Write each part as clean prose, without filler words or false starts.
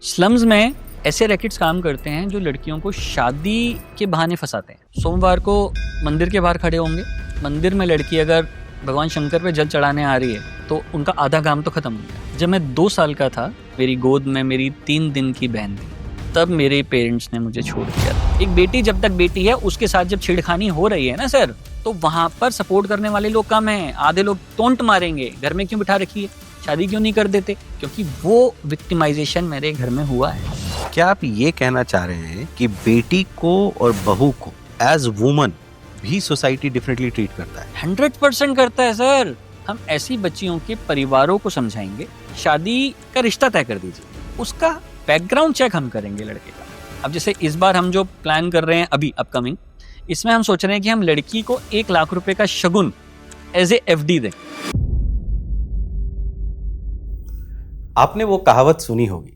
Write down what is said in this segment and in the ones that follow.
Slums में ऐसे rackets काम करते हैं जो लड़कियों को शादी के बहाने फंसाते हैं। सोमवार को मंदिर के बाहर खड़े होंगे। मंदिर में लड़की अगर भगवान शंकर पे जल चढ़ाने आ रही है तो उनका आधा काम तो खत्म हो गया। जब मैं 2 साल का था, मेरी गोद में मेरी 3 दिन की बहन थी। तब मेरे पेरेंट्स ने मुझे छोड़ दिया। एक बेटी जब तक बेटी है, उसके साथ जब छेड़खानी हो रही है ना सर, तो वहां पर सपोर्ट करने वाले लोग कम हैं। आधे लोग टोंट मारेंगे, घर में क्यों बिठा रखी है, शादी क्यों नहीं कर देते, क्योंकि वो विक्टिमाइजेशन मेरे घर में हुआ है। क्या आप ये कहना चाह रहे हैं कि बेटी को और बहू को एज वुमन भी सोसाइटी डिफरेंटली ट्रीट करता है? 100% करता है सर। हम ऐसी बच्चियों के परिवारों को समझाएंगे, शादी का रिश्ता तय कर दीजिए, उसका बैकग्राउंड चेक हम करेंगे लड़के का। अब जैसे इस बार हम जो प्लान कर रहे हैं अभी अपकमिंग, इसमें हम सोच रहे हैं कि हम लड़की को 1 लाख रुपए का शगुन एज ए FD दें। आपने वो कहावत सुनी होगी,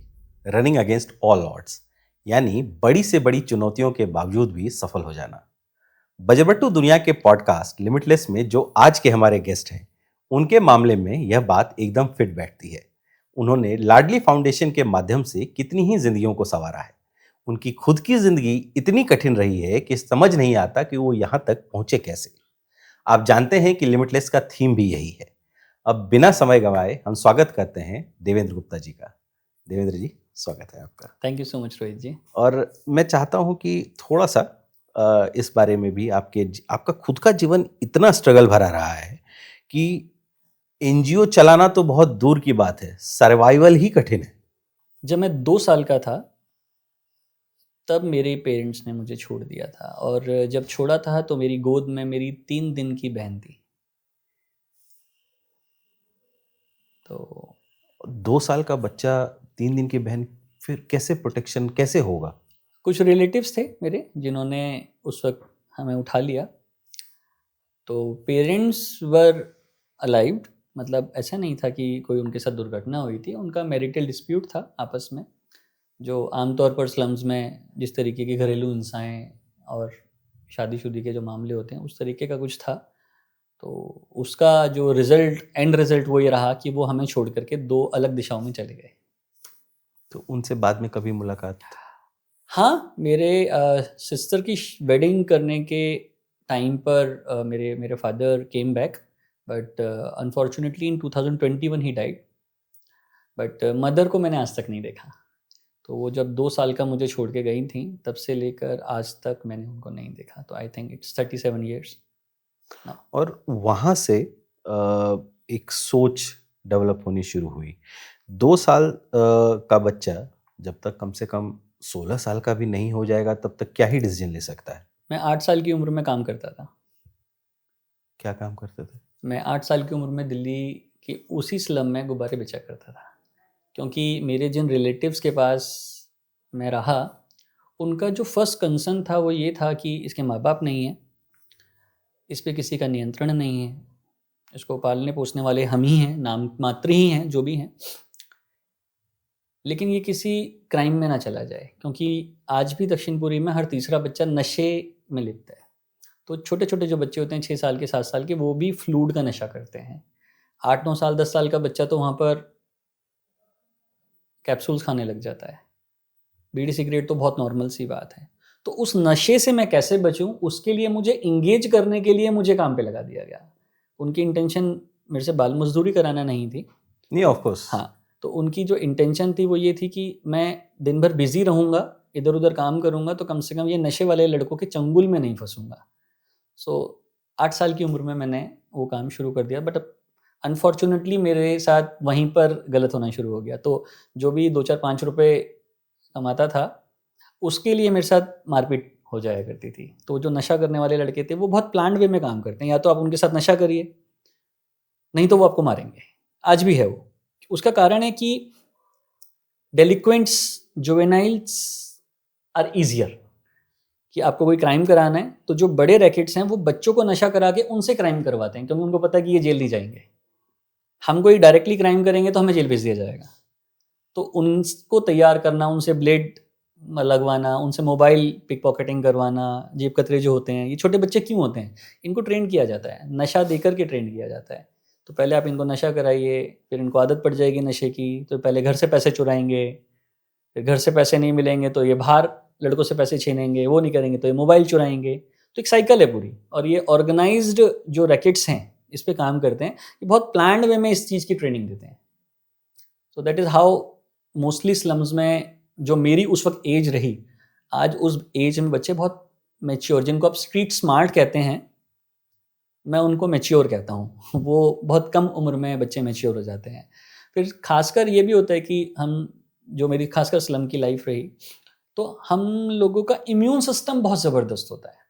रनिंग अगेंस्ट ऑल ऑड्स, यानी बड़ी से बड़ी चुनौतियों के बावजूद भी सफल हो जाना। बजरबट्टू दुनिया के पॉडकास्ट लिमिटलेस में जो आज के हमारे गेस्ट हैं, उनके मामले में यह बात एकदम फिट बैठती है। उन्होंने लाडली फाउंडेशन के माध्यम से कितनी ही जिंदगियों को संवारा है। उनकी खुद की जिंदगी इतनी कठिन रही है कि समझ नहीं आता कि वो यहाँ तक पहुंचे कैसे। आप जानते हैं कि लिमिटलेस का थीम भी यही है। अब बिना समय गंवाए हम स्वागत करते हैं देवेंद्र गुप्ता जी का। देवेंद्र जी, स्वागत है आपका। Thank you so much Rohit ji. और मैं चाहता हूं कि थोड़ा सा इस बारे में भी आपका खुद का जीवन इतना स्ट्रगल भरा रहा है कि NGO चलाना तो बहुत दूर की बात है, सर्वाइवल ही कठिन है। जब मैं 2 साल का था, तब मेरे पेरेंट्स ने मुझे छोड़ दिया था, और जब छोड़ा था तो मेरी गोद में मेरी 3 दिन की बहन थी। तो 2 साल का बच्चा, 3 दिन की बहन, फिर कैसे प्रोटेक्शन कैसे होगा? कुछ रिलेटिव्स थे मेरे जिन्होंने उस वक्त हमें उठा लिया। तो पेरेंट्स वर अलाइव्ड, मतलब ऐसा नहीं था कि कोई उनके साथ दुर्घटना हुई थी। उनका मैरिटल डिस्प्यूट था आपस में, जो आमतौर पर स्लम्स में जिस तरीके की घरेलू हिंसाएं और शादीशुदी के जो मामले होते हैं, उस तरीके का कुछ था। तो उसका जो एंड रिजल्ट वो ये रहा कि वो हमें छोड़ करके 2 अलग दिशाओं में चले गए। तो उनसे बाद में कभी मुलाकात? हाँ, मेरे सिस्टर की वेडिंग करने के टाइम पर मेरे father came back, but unfortunately in 2021 he died. But mother को मैंने आज तक नहीं देखा। तो वो जब 2 साल का मुझे छोड़ के गई थी, तब से लेकर आज तक मैंने उनको नहीं देखा। तो आई थिंक इट्स 37 ईयर्स। और वहाँ से एक सोच डेवलप होनी शुरू हुई। 2 साल का बच्चा जब तक कम से कम 16 साल का भी नहीं हो जाएगा, तब तक क्या ही डिसीजन ले सकता है? मैं 8 साल की उम्र में काम करता था। क्या काम करते थे? मैं 8 साल की उम्र में दिल्ली के उसी स्लम में गुब्बारे बेचा करता था। क्योंकि मेरे जिन रिलेटिव्स के पास मैं रहा, उनका जो फर्स्ट कंसर्न था वो ये था कि इसके माँ बाप नहीं हैं, इस पे किसी का नियंत्रण नहीं है, इसको पालने पोसने वाले हम ही हैं, नाम मात्र ही हैं जो भी हैं, लेकिन ये किसी क्राइम में ना चला जाए। क्योंकि आज भी दक्षिणपुरी में हर तीसरा बच्चा नशे में लिप्त है। तो छोटे छोटे जो बच्चे होते हैं 6 साल के 7 साल के, वो भी फ्लूड का नशा करते हैं। 8-9 साल 10 साल का बच्चा तो वहाँ पर कैप्सूल्स खाने लग जाता है। बीड़ी सिगरेट तो बहुत नॉर्मल सी बात है। तो उस नशे से मैं कैसे बचूं, उसके लिए मुझे इंगेज करने के लिए मुझे काम पे लगा दिया गया। उनकी इंटेंशन मेरे से बाल मजदूरी कराना नहीं थी। नहीं, ऑफ कोर्स। हाँ, तो उनकी जो इंटेंशन थी वो ये थी कि मैं दिन भर बिजी रहूँगा, इधर उधर काम करूँगा, तो कम से कम ये नशे वाले लड़कों के चंगुल में नहीं फंसूंगा। सो 8 साल की उम्र में मैंने वो काम शुरू कर दिया। बट अनफॉर्चुनेटली मेरे साथ वहीं पर गलत होना शुरू हो गया। तो जो भी 2-4-5 रुपए कमाता था, उसके लिए मेरे साथ मारपीट हो जाया करती थी। तो जो नशा करने वाले लड़के थे वो बहुत प्लान्ड वे में काम करते हैं। या तो आप उनके साथ नशा करिए, नहीं तो वो आपको मारेंगे। आज भी है वो। उसका कारण है कि डेलिक्वेंट्स, जुवेनाइल्स आर ईजियर। कि आपको कोई क्राइम कराना है तो जो बड़े रैकेट्स हैं वो बच्चों को नशा करा के उनसे क्राइम करवाते हैं, क्योंकि उनको पता है कि ये जेल नहीं जाएंगे। हम कोई डायरेक्टली क्राइम करेंगे तो हमें जेल भेज दिया जाएगा। तो उनको तैयार करना, उनसे ब्लेड लगवाना, उनसे मोबाइल पिक पॉकेटिंग करवाना, जेब कतरे जो होते हैं, ये छोटे बच्चे क्यों होते हैं? इनको ट्रेन किया जाता है, नशा देकर के ट्रेन किया जाता है। तो पहले आप इनको नशा कराइए, फिर इनको आदत पड़ जाएगी नशे की, तो पहले घर से पैसे चुराएंगे, फिर घर से पैसे नहीं मिलेंगे तो ये बाहर लड़कों से पैसे छीनेंगे, वो नहीं करेंगे तो ये मोबाइल चुराएंगे। तो एक साइकिल है पूरी, और ये ऑर्गेनाइज्ड जो रैकेट्स हैं इस पे काम करते हैं, ये बहुत प्लान्ड वे में इस चीज़ की ट्रेनिंग देते हैं। So that is how mostly slums में जो मेरी उस वक्त एज रही, आज उस एज में बच्चे बहुत मैच्योर, जिनको आप स्ट्रीट स्मार्ट कहते हैं, मैं उनको मैच्योर कहता हूँ। वो बहुत कम उम्र में बच्चे मैच्योर हो जाते हैं। फिर खासकर ये भी होता है कि हम, जो मेरी खासकर स्लम की लाइफ रही, तो हम लोगों का इम्यून सिस्टम बहुत ज़बरदस्त होता है।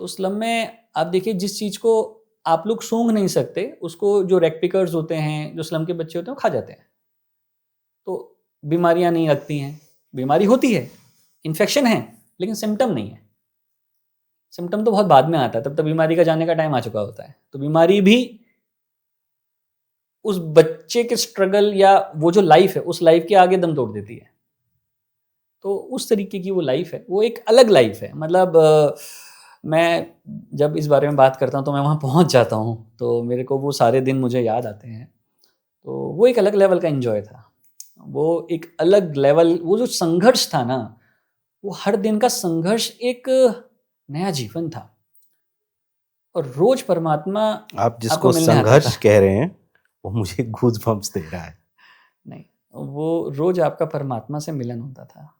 तो स्लम में आप देखिए, जिस चीज़ को आप लोग सूंघ नहीं सकते, उसको जो रैग पिकर्स होते हैं, जो स्लम के बच्चे होते हैं, वो खा जाते हैं। तो बीमारियाँ नहीं लगती हैं। बीमारी होती है, इन्फेक्शन है, लेकिन सिम्पटम नहीं है। सिम्पटम तो बहुत बाद में आता है, तब तक बीमारी का जाने का टाइम आ चुका होता है। तो बीमारी भी उस बच्चे के स्ट्रगल या वो जो लाइफ है, उस लाइफ के आगे दम तोड़ देती है। तो उस तरीके की वो लाइफ है, वो एक अलग लाइफ है। मतलब मैं जब इस बारे में बात करता हूँ तो मैं वहाँ पहुँच जाता हूँ, तो मेरे को वो सारे दिन मुझे याद आते हैं। तो वो एक अलग लेवल का एन्जॉय था। वो एक अलग लेवल, वो जो संघर्ष था ना, वो हर दिन का संघर्ष एक नया जीवन था। और रोज़ परमात्मा आप आपको जिसको मिलने आता था। संघर्ष कह रहे हैं वो मुझे गूज बम्प्स दे रहा है। नहीं, वो रोज़ आपका परमात्मा से मिलन होता था।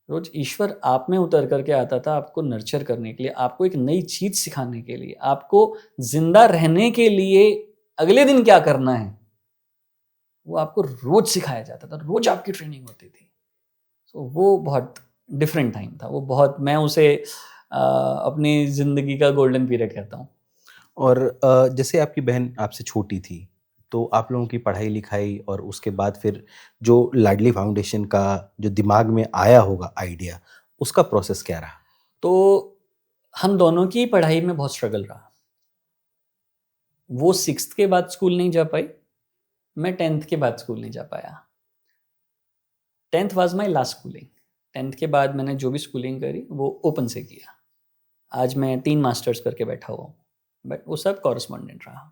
रोज़ ईश्वर आप में उतर करके आता था आपको नर्चर करने के लिए, आपको एक नई चीज़ सिखाने के लिए, आपको ज़िंदा रहने के लिए अगले दिन क्या करना है, वो आपको रोज़ सिखाया जाता था, रोज़ आपकी ट्रेनिंग होती थी। तो वो बहुत डिफरेंट टाइम था, वो बहुत, मैं उसे अपनी ज़िंदगी का गोल्डन पीरियड कहता हूँ। और जैसे आपकी बहन आपसे छोटी थी, तो आप लोगों की पढ़ाई-लिखाई और उसके बाद फिर जो लाडली फाउंडेशन का जो दिमाग में आया होगा आइडिया, उसका प्रोसेस क्या रहा? तो हम दोनों की पढ़ाई में बहुत स्ट्रगल रहा। वो 6th के बाद स्कूल नहीं जा पाई, मैं 10th के बाद स्कूल नहीं जा पाया। 10th was my last schooling. 10th के बाद मैंने जो भी स्कूलिंग करी वो ओपन से किया। आज मैं 3 मास्टर्स करके बैठा हुआ हूँ, बट वो सब कॉरेस्पॉन्डेंट रहा।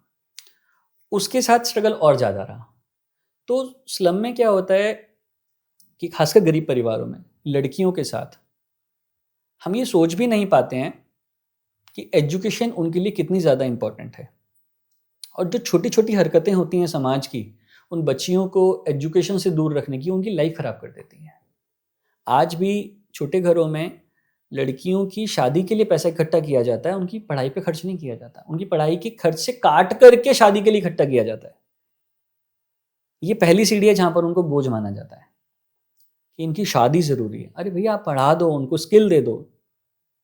उसके साथ स्ट्रगल और ज़्यादा रहा। तो स्लम में क्या होता है कि खासकर गरीब परिवारों में लड़कियों के साथ हम ये सोच भी नहीं पाते हैं कि एजुकेशन उनके लिए कितनी ज़्यादा इम्पोर्टेंट है। और जो छोटी-छोटी हरकतें होती हैं समाज की, उन बच्चियों को एजुकेशन से दूर रखने की, उनकी लाइफ ख़राब कर देती हैं। आज भी छोटे घरों में लड़कियों की शादी के लिए पैसा इकट्ठा किया जाता है, उनकी पढ़ाई पे खर्च नहीं किया जाता। उनकी पढ़ाई के खर्च से काट करके शादी के लिए इकट्ठा किया जाता है। ये पहली सीढ़ी है जहाँ पर उनको बोझ माना जाता है कि इनकी शादी ज़रूरी है। अरे भैया, आप पढ़ा दो, उनको स्किल दे दो,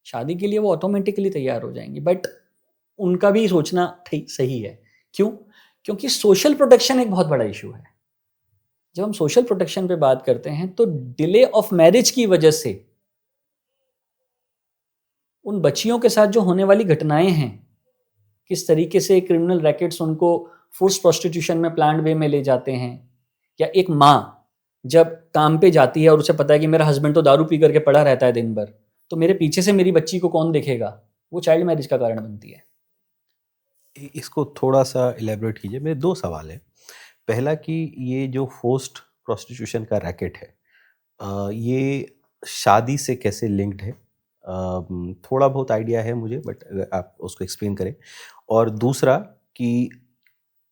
शादी के लिए वो ऑटोमेटिकली तैयार हो जाएँगी। बट उनका भी सोचना ठीक सही है। क्यों? क्योंकि सोशल प्रोटेक्शन एक बहुत बड़ा इश्यू है। जब हम सोशल प्रोटेक्शन पे बात करते हैं तो डिले ऑफ मैरिज की वजह से उन बच्चियों के साथ जो होने वाली घटनाएं हैं, किस तरीके से क्रिमिनल रैकेट्स उनको फोर्स प्रोस्टिट्यूशन में प्लान्ड वे में ले जाते हैं, या एक माँ जब काम पे जाती है और उसे पता है कि मेरा हस्बैंड तो दारू पी करके पड़ा रहता है दिन भर, तो मेरे पीछे से मेरी बच्ची को कौन देखेगा, वो चाइल्ड मैरिज का कारण बनती है। इसको थोड़ा-सा इलैबोरेट कीजिए। मेरे 2 सवाल हैं। पहला कि ये जो फोर्स्ड प्रोस्टिट्यूशन का रैकेट है, ये शादी से कैसे लिंक्ड है? थोड़ा बहुत आइडिया है मुझे, बट अगर आप उसको एक्सप्लेन करें। और दूसरा कि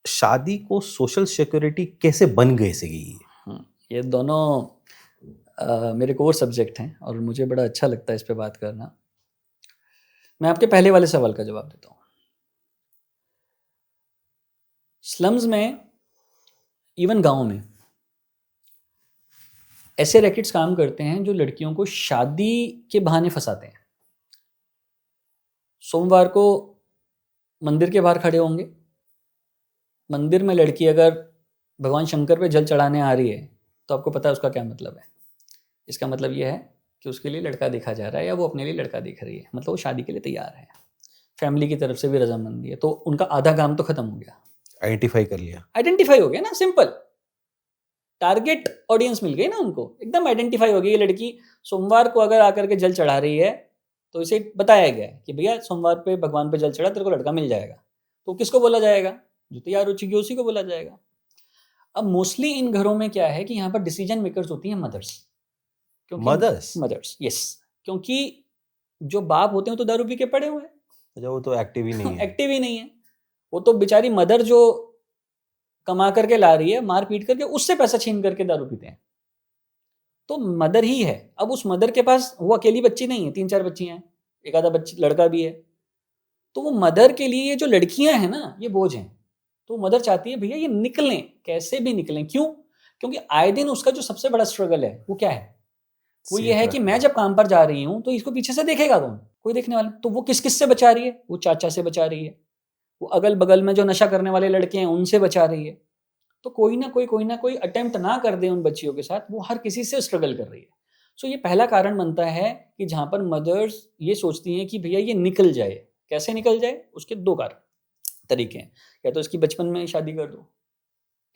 शादी को सोशल सिक्योरिटी कैसे बन गई सही है? ये दोनों मेरे कोर सब्जेक्ट हैं और मुझे बड़ा अच्छा लगता है इस पे बात करना। मैं आपके पहले वाले सवाल का जवाब देता हूँ। स्लम्स में, इवन गाँव में, ऐसे रैकेट्स काम करते हैं जो लड़कियों को शादी के बहाने फंसाते हैं। सोमवार को मंदिर के बाहर खड़े होंगे। मंदिर में लड़की अगर भगवान शंकर पे जल चढ़ाने आ रही है, तो आपको पता है उसका क्या मतलब है। इसका मतलब ये है कि उसके लिए लड़का देखा जा रहा है या वो अपने लिए लड़का देख रही है, मतलब वो शादी के लिए तैयार है। फैमिली की तरफ से भी रजामंदी है, तो उनका आधा काम तो खत्म हो गया। आइडेंटिफाई कर लिया। आइडेंटिफाई हो गया ना, सिंपल। टारगेट ऑडियंस मिल गई ना उनको, एकदम आइडेंटिफाई हो गई। ये लड़की सोमवार को अगर आकर के जल चढ़ा रही है, तो इसे बताया गया है कि भैया सोमवार पे भगवान पे जल चढ़ा, तेरे को लड़का मिल जाएगा। तो किसको बोला जाएगा? जो तैयार हो चुकी है उसी को बोला जाएगा। अब मोस्टली इन घरों में क्या है कि यहाँ पर डिसीजन मेकर्स होती हैं मदर्स, क्योंकि मदर्स? यस, क्योंकि जो बाप होते हैं वो तो दारू पी के पड़े हुए हैं, अच्छा, वो तो एक्टिव ही नहीं है। एक्टिव ही नहीं है। वो तो बेचारी मदर जो कमा करके ला रही है, मार पीट करके, उससे पैसा छीन करके दारू पीते हैं। तो मदर ही है। अब उस मदर के पास वो अकेली बच्ची नहीं है, 3-4 बच्चियां हैं, एक आधा बच्ची लड़का भी है। तो वो मदर के लिए ये जो लड़कियां हैं ना, ये बोझ हैं। तो मदर चाहती है भैया ये निकलें, कैसे भी निकलें। क्यों? क्योंकि आए दिन उसका जो सबसे बड़ा स्ट्रगल है वो क्या है? वो ये सेफ है कि मैं रखना। जब काम पर जा रही हूँ तो इसको पीछे से देखेगा कौन? कोई देखने वाला। तो वो किस किस से बचा रही है? वो चाचा से बचा रही है, वो अगल बगल में जो नशा करने वाले लड़के हैं उनसे बचा रही है। तो कोई ना कोई अटेम्प्ट ना कर दे उन बच्चियों के साथ, वो हर किसी से स्ट्रगल कर रही है। सो ये पहला कारण बनता है कि जहाँ पर मदर्स ये सोचती हैं कि भैया ये निकल जाए। कैसे निकल जाए? उसके 2 तरीके हैं। या तो इसकी बचपन में ही शादी कर दो,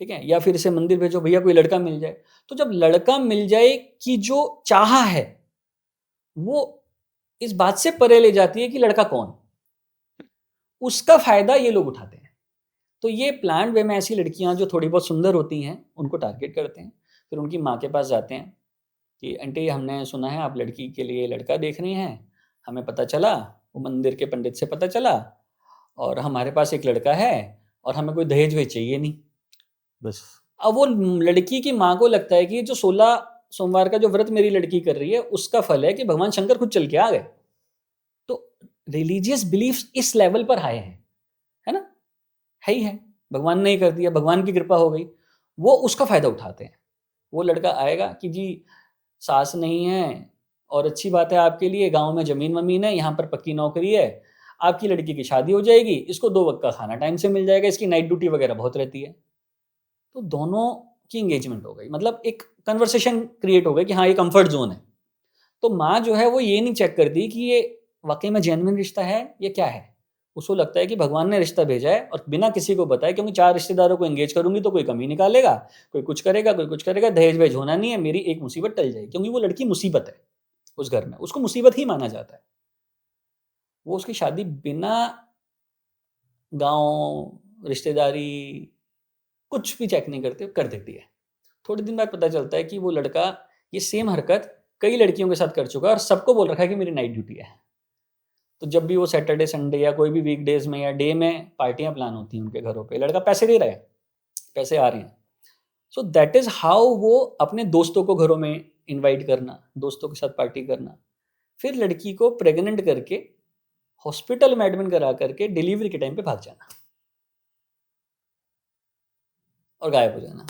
ठीक है, या फिर इसे मंदिर भेजो, भैया कोई लड़का मिल जाए। तो जब लड़का मिल जाए की जो चाह है वो इस बात से परे ले जाती है कि लड़का कौन, उसका फायदा ये लोग उठाते हैं। तो ये प्लान्ड वे में ऐसी लड़कियां जो थोड़ी बहुत सुंदर होती हैं उनको टारगेट करते हैं। फिर उनकी माँ के पास जाते हैं कि आंटी हमने सुना है आप लड़की के लिए लड़का देख रही हैं, हमें पता चला, वो मंदिर के पंडित से पता चला, और हमारे पास एक लड़का है और हमें कोई दहेज वेज चाहिए नहीं। बस। अब वो लड़की की माँ को लगता है कि ये जो 16 सोमवार का जो व्रत मेरी लड़की कर रही है उसका फल है कि भगवान शंकर खुद चल के आ गए। तो रिलीजियस बिलीफ्स इस लेवल पर आए हैं, है ना, है ही है। भगवान ने ही कर दिया, भगवान की कृपा हो गई। वो उसका फायदा उठाते हैं। वो लड़का आएगा कि जी सास नहीं है और अच्छी बात है आपके लिए, गांव में जमीन वमीन है, यहाँ पर पक्की नौकरी है, आपकी लड़की की शादी हो जाएगी, इसको 2 वक्त का खाना टाइम से मिल जाएगा, इसकी नाइट ड्यूटी वगैरह बहुत रहती है। तो दोनों की इंगेजमेंट हो गई, मतलब एक कन्वर्सेशन क्रिएट हो गई कि हाँ ये कंफर्ट जोन है। तो माँ जो है वो ये नहीं चेक करती कि ये वाकई में जेन्युइन रिश्ता है ये क्या है। उसको लगता है कि भगवान ने रिश्ता भेजा है और बिना किसी को बताए, क्योंकि 4 रिश्तेदारों को एंगेज करूंगी तो कोई कमी निकालेगा, कोई कुछ करेगा, कोई कुछ करेगा, दहेज वहेज होना नहीं है, मेरी एक मुसीबत टल जाएगी। क्योंकि वो लड़की मुसीबत है उस घर में, उसको मुसीबत ही माना जाता है। वो उसकी शादी बिना गाँव रिश्तेदारी कुछ भी चेक नहीं करते कर देती है। थोड़े दिन बाद पता चलता है कि वो लड़का ये सेम हरकत कई लड़कियों के साथ कर चुका है और सबको बोल रखा है कि मेरी नाइट ड्यूटी है। तो जब भी वो सैटरडे संडे या कोई भी वीकडेज में या डे में पार्टियां प्लान होती हैं उनके घरों पे, लड़का पैसे दे रहा है, पैसे आ रहे हैं। सो दैट इज हाउ वो अपने दोस्तों को घरों में इनवाइट करना, दोस्तों के साथ पार्टी करना, फिर लड़की को प्रेग्नेंट करके हॉस्पिटल में एडमिट करा करके डिलीवरी के टाइम पे भाग जाना और गायब हो जाना।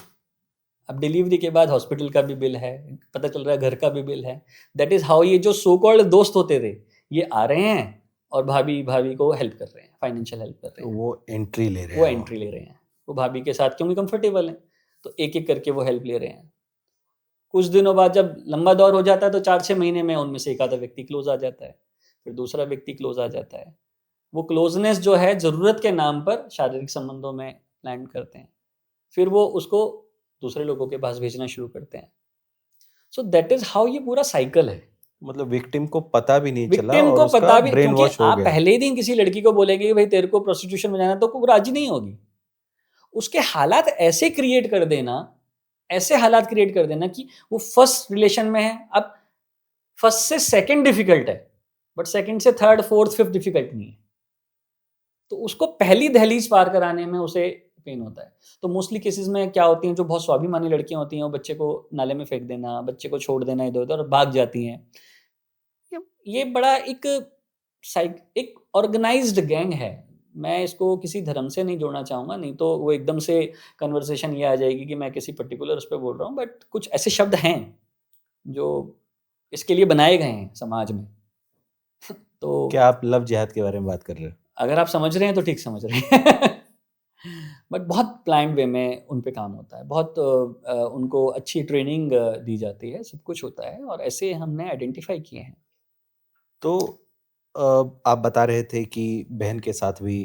अब डिलीवरी के बाद हॉस्पिटल का भी बिल है, पता चल रहा है घर का भी बिल है। दैट इज हाउ ये जो सो कॉल्ड दोस्त होते थे ये आ रहे हैं और भाभी भाभी को हेल्प कर रहे हैं, फाइनेंशियल हेल्प कर रहे तो हैं। वो एंट्री ले रहे वो हैं एंट्री ले रहे हैं, वो भाभी के साथ क्योंकि कंफर्टेबल हैं, तो एक एक करके वो हेल्प ले रहे हैं। कुछ दिनों बाद जब लंबा दौर हो जाता है तो 4-6 महीने में उनमें से एक आधा व्यक्ति क्लोज आ जाता है, फिर दूसरा व्यक्ति क्लोज आ जाता है। वो क्लोजनेस जो है ज़रूरत के नाम पर शारीरिक संबंधों में लैंड करते हैं, फिर वो उसको दूसरे लोगों के पास भेजना शुरू करते हैं। सो दैट इज हाउ ये पूरा साइकिल है। मतलब विक्टिम को पता भी नहीं चला विक्टिम और को उसका पता भी, ब्रेन क्योंकि वॉश हो आप गया। पहले ही दिन किसी लड़की को बोलेंगे कि भाई तेरे को प्रोस्टिट्यूशन में जाना, तो वो राजी नहीं होगी। उसके हालात ऐसे क्रिएट कर देना, ऐसे हालात क्रिएट कर देना कि वो फर्स्ट रिलेशन में है। अब फर्स्ट से सेकंड डिफिकल्ट है, बट सेकंड से थर्ड फोर्थ फिफ्थ डिफिकल्ट नहीं है। तो उसको पहली दहलीज पार कराने में उसे पेन होता है। तो मोस्टली केसेस में क्या होती हैं, जो बहुत स्वाभिमानी लड़कियां होती हैं वो बच्चे को नाले में फेंक देना, बच्चे को छोड़ देना इधर उधर और भाग जाती हैं। ये बड़ा एक ऑर्गेनाइज्ड गैंग है। मैं इसको किसी धर्म से नहीं जोड़ना चाहूँगा, नहीं तो वो एकदम से कन्वर्सेशन ये आ जाएगी कि मैं किसी पर्टिकुलर उस पे बोल रहा हूँ, बट कुछ ऐसे शब्द हैं जो इसके लिए बनाए गए हैं समाज में। तो क्या आप लव जिहाद के बारे में बात कर रहे हो? अगर आप समझ रहे हैं तो ठीक समझ रहे हैं। बट बहुत प्लान्ड वे में उन पे काम होता है, बहुत उनको अच्छी ट्रेनिंग दी जाती है, सब कुछ होता है और ऐसे हमने आइडेंटिफाई किए हैं। तो आप बता रहे थे कि बहन के साथ भी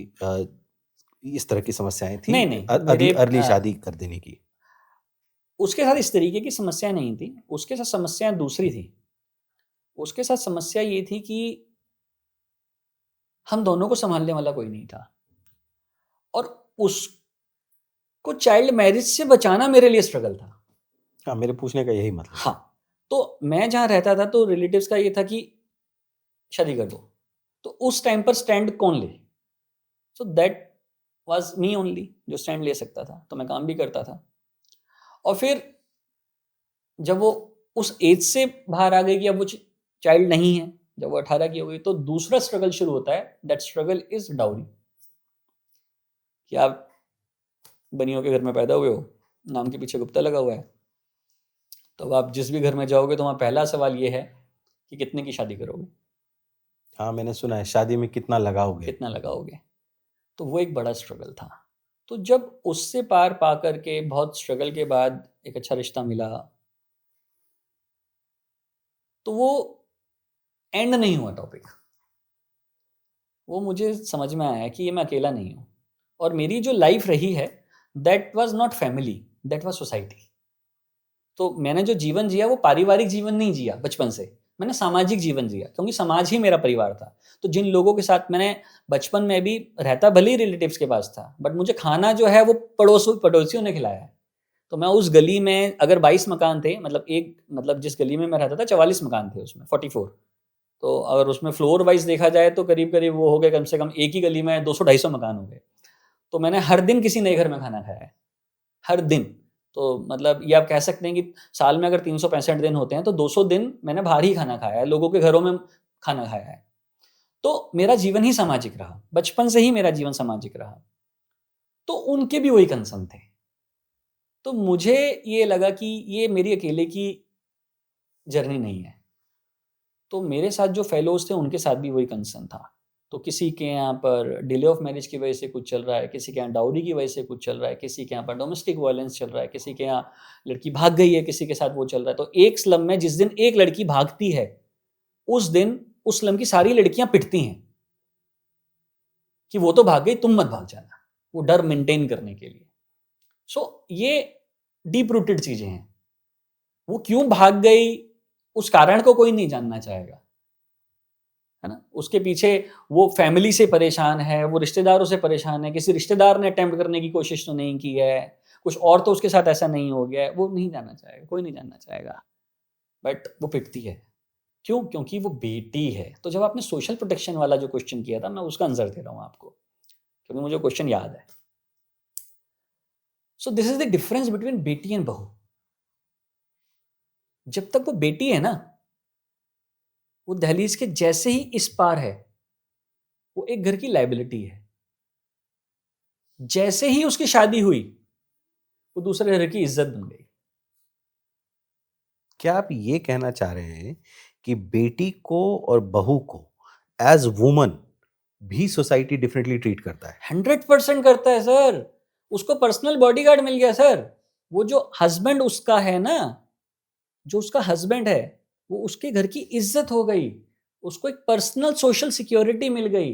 इस तरह की समस्याएं थी, नहीं नहीं मेरे अर्ली शादी कर देने की। उसके साथ इस तरीके की समस्या नहीं थी, उसके साथ समस्या दूसरी थी। उसके साथ समस्या ये थी कि हम दोनों को संभालने वाला कोई नहीं था और उसको को चाइल्ड मैरिज से बचाना मेरे लिए स्ट्रगल था। हाँ, मेरे पूछने का यही मतलब। हाँ, तो मैं जहाँ रहता था तो रिलेटिव्स का ये था कि शादी कर दो, तो उस टाइम पर स्टैंड कौन ले? So that was me only जो स्टैंड ले सकता था, तो मैं काम भी करता था। और फिर जब वो उस एज से बाहर आ गई कि अब वो चाइल्ड नहीं है, जब वो 18 की हो गई, तो दूसरा स्ट्रगल शुरू होता है। That struggle is dowry. कि आप बनियों के घर में पैदा हुए हो, नाम के पीछे गुप्ता लगा हुआ है, तो अब आप जिस भी घर में जाओगे तो वहाँ पहला सवाल ये है कि कितने की शादी करोगे? हाँ, मैंने सुना है शादी में कितना लगाओगे। कितना लगाओगे? तो वो एक बड़ा स्ट्रगल था। तो जब उससे पार पा कर के बहुत स्ट्रगल के बाद एक अच्छा रिश्ता मिला, तो वो एंड नहीं हुआ टॉपिक। वो मुझे समझ में आया कि ये मैं अकेला नहीं हूँ, और मेरी जो लाइफ रही है that was not family, that was society. तो मैंने जो जीवन जिया वो पारिवारिक जीवन नहीं जिया बचपन से, मैंने सामाजिक जीवन जिया, क्योंकि समाज ही मेरा परिवार था। तो जिन लोगों के साथ मैंने बचपन में भी रहता, भले ही रिलेटिव्स के पास था, बट मुझे खाना जो है वो पड़ोसियों ने खिलाया है। तो मैं उस गली में, अगर 22 मकान थे, मतलब जिस गली में मैं रहता था 44 मकान थे, उसमें 44। तो अगर उसमें फ्लोर वाइज देखा जाए तो करीब करीब वो हो गए, कम से कम एक ही गली में 200-250 मकान हो गए। तो मैंने हर दिन किसी नए घर में खाना खाया है, हर दिन। तो मतलब ये आप कह सकते हैं कि साल में अगर 365 दिन होते हैं तो 200 दिन मैंने बाहर ही खाना खाया है, लोगों के घरों में खाना खाया है। तो मेरा जीवन ही सामाजिक रहा, बचपन से ही मेरा जीवन सामाजिक रहा। तो उनके भी वही कंसर्न थे। तो मुझे ये लगा कि ये मेरी अकेले की जर्नी नहीं है। तो मेरे साथ जो फेलोज़ थे उनके साथ भी वही कंसर्न था। तो किसी के यहाँ पर डिले ऑफ मैरिज की वजह से कुछ चल रहा है, किसी के यहाँ डाउरी की वजह से कुछ चल रहा है, किसी के यहाँ पर डोमेस्टिक वायलेंस चल रहा है, किसी के यहाँ लड़की भाग गई है, किसी के साथ वो चल रहा है। तो एक स्लम में जिस दिन एक लड़की भागती है, उस दिन उस स्लम की सारी लड़कियाँ पिटती हैं कि वो तो भाग गई, तुम मत भाग जाना। वो डर मेंटेन करने के लिए। सो ये डीप रूटेड चीज़ें हैं। वो क्यों भाग गई, उस कारण को कोई नहीं जानना चाहेगा, है ना? उसके पीछे वो फैमिली से परेशान है, वो रिश्तेदारों से परेशान है, किसी रिश्तेदार ने अटेम्प्ट करने की कोशिश तो नहीं की है, कुछ और तो उसके साथ ऐसा नहीं हो गया है, वो नहीं जानना चाहेगा, कोई नहीं जानना चाहेगा। बट वो पिटती है। क्यों? क्योंकि वो बेटी है। तो जब आपने सोशल प्रोटेक्शन वाला जो क्वेश्चन किया था, मैं उसका आंसर दे रहा हूँ आपको, क्योंकि मुझे क्वेश्चन याद है। So this is the difference between बेटी एंड बहू। जब तक वो बेटी है ना, वो दहलीज के जैसे ही इस पार है, वो एक घर की लायबिलिटी है। जैसे ही उसकी शादी हुई, वो दूसरे घर की इज्जत बन गई। क्या आप ये कहना चाह रहे हैं कि बेटी को और बहू को एज वुमन भी सोसाइटी डिफरेंटली ट्रीट करता है? 100% करता है सर। उसको पर्सनल बॉडीगार्ड मिल गया सर। वो जो हस्बैंड उसका है ना, जो उसका हस्बैंड है, वो उसके घर की इज्जत हो गई। उसको एक पर्सनल सोशल सिक्योरिटी मिल गई।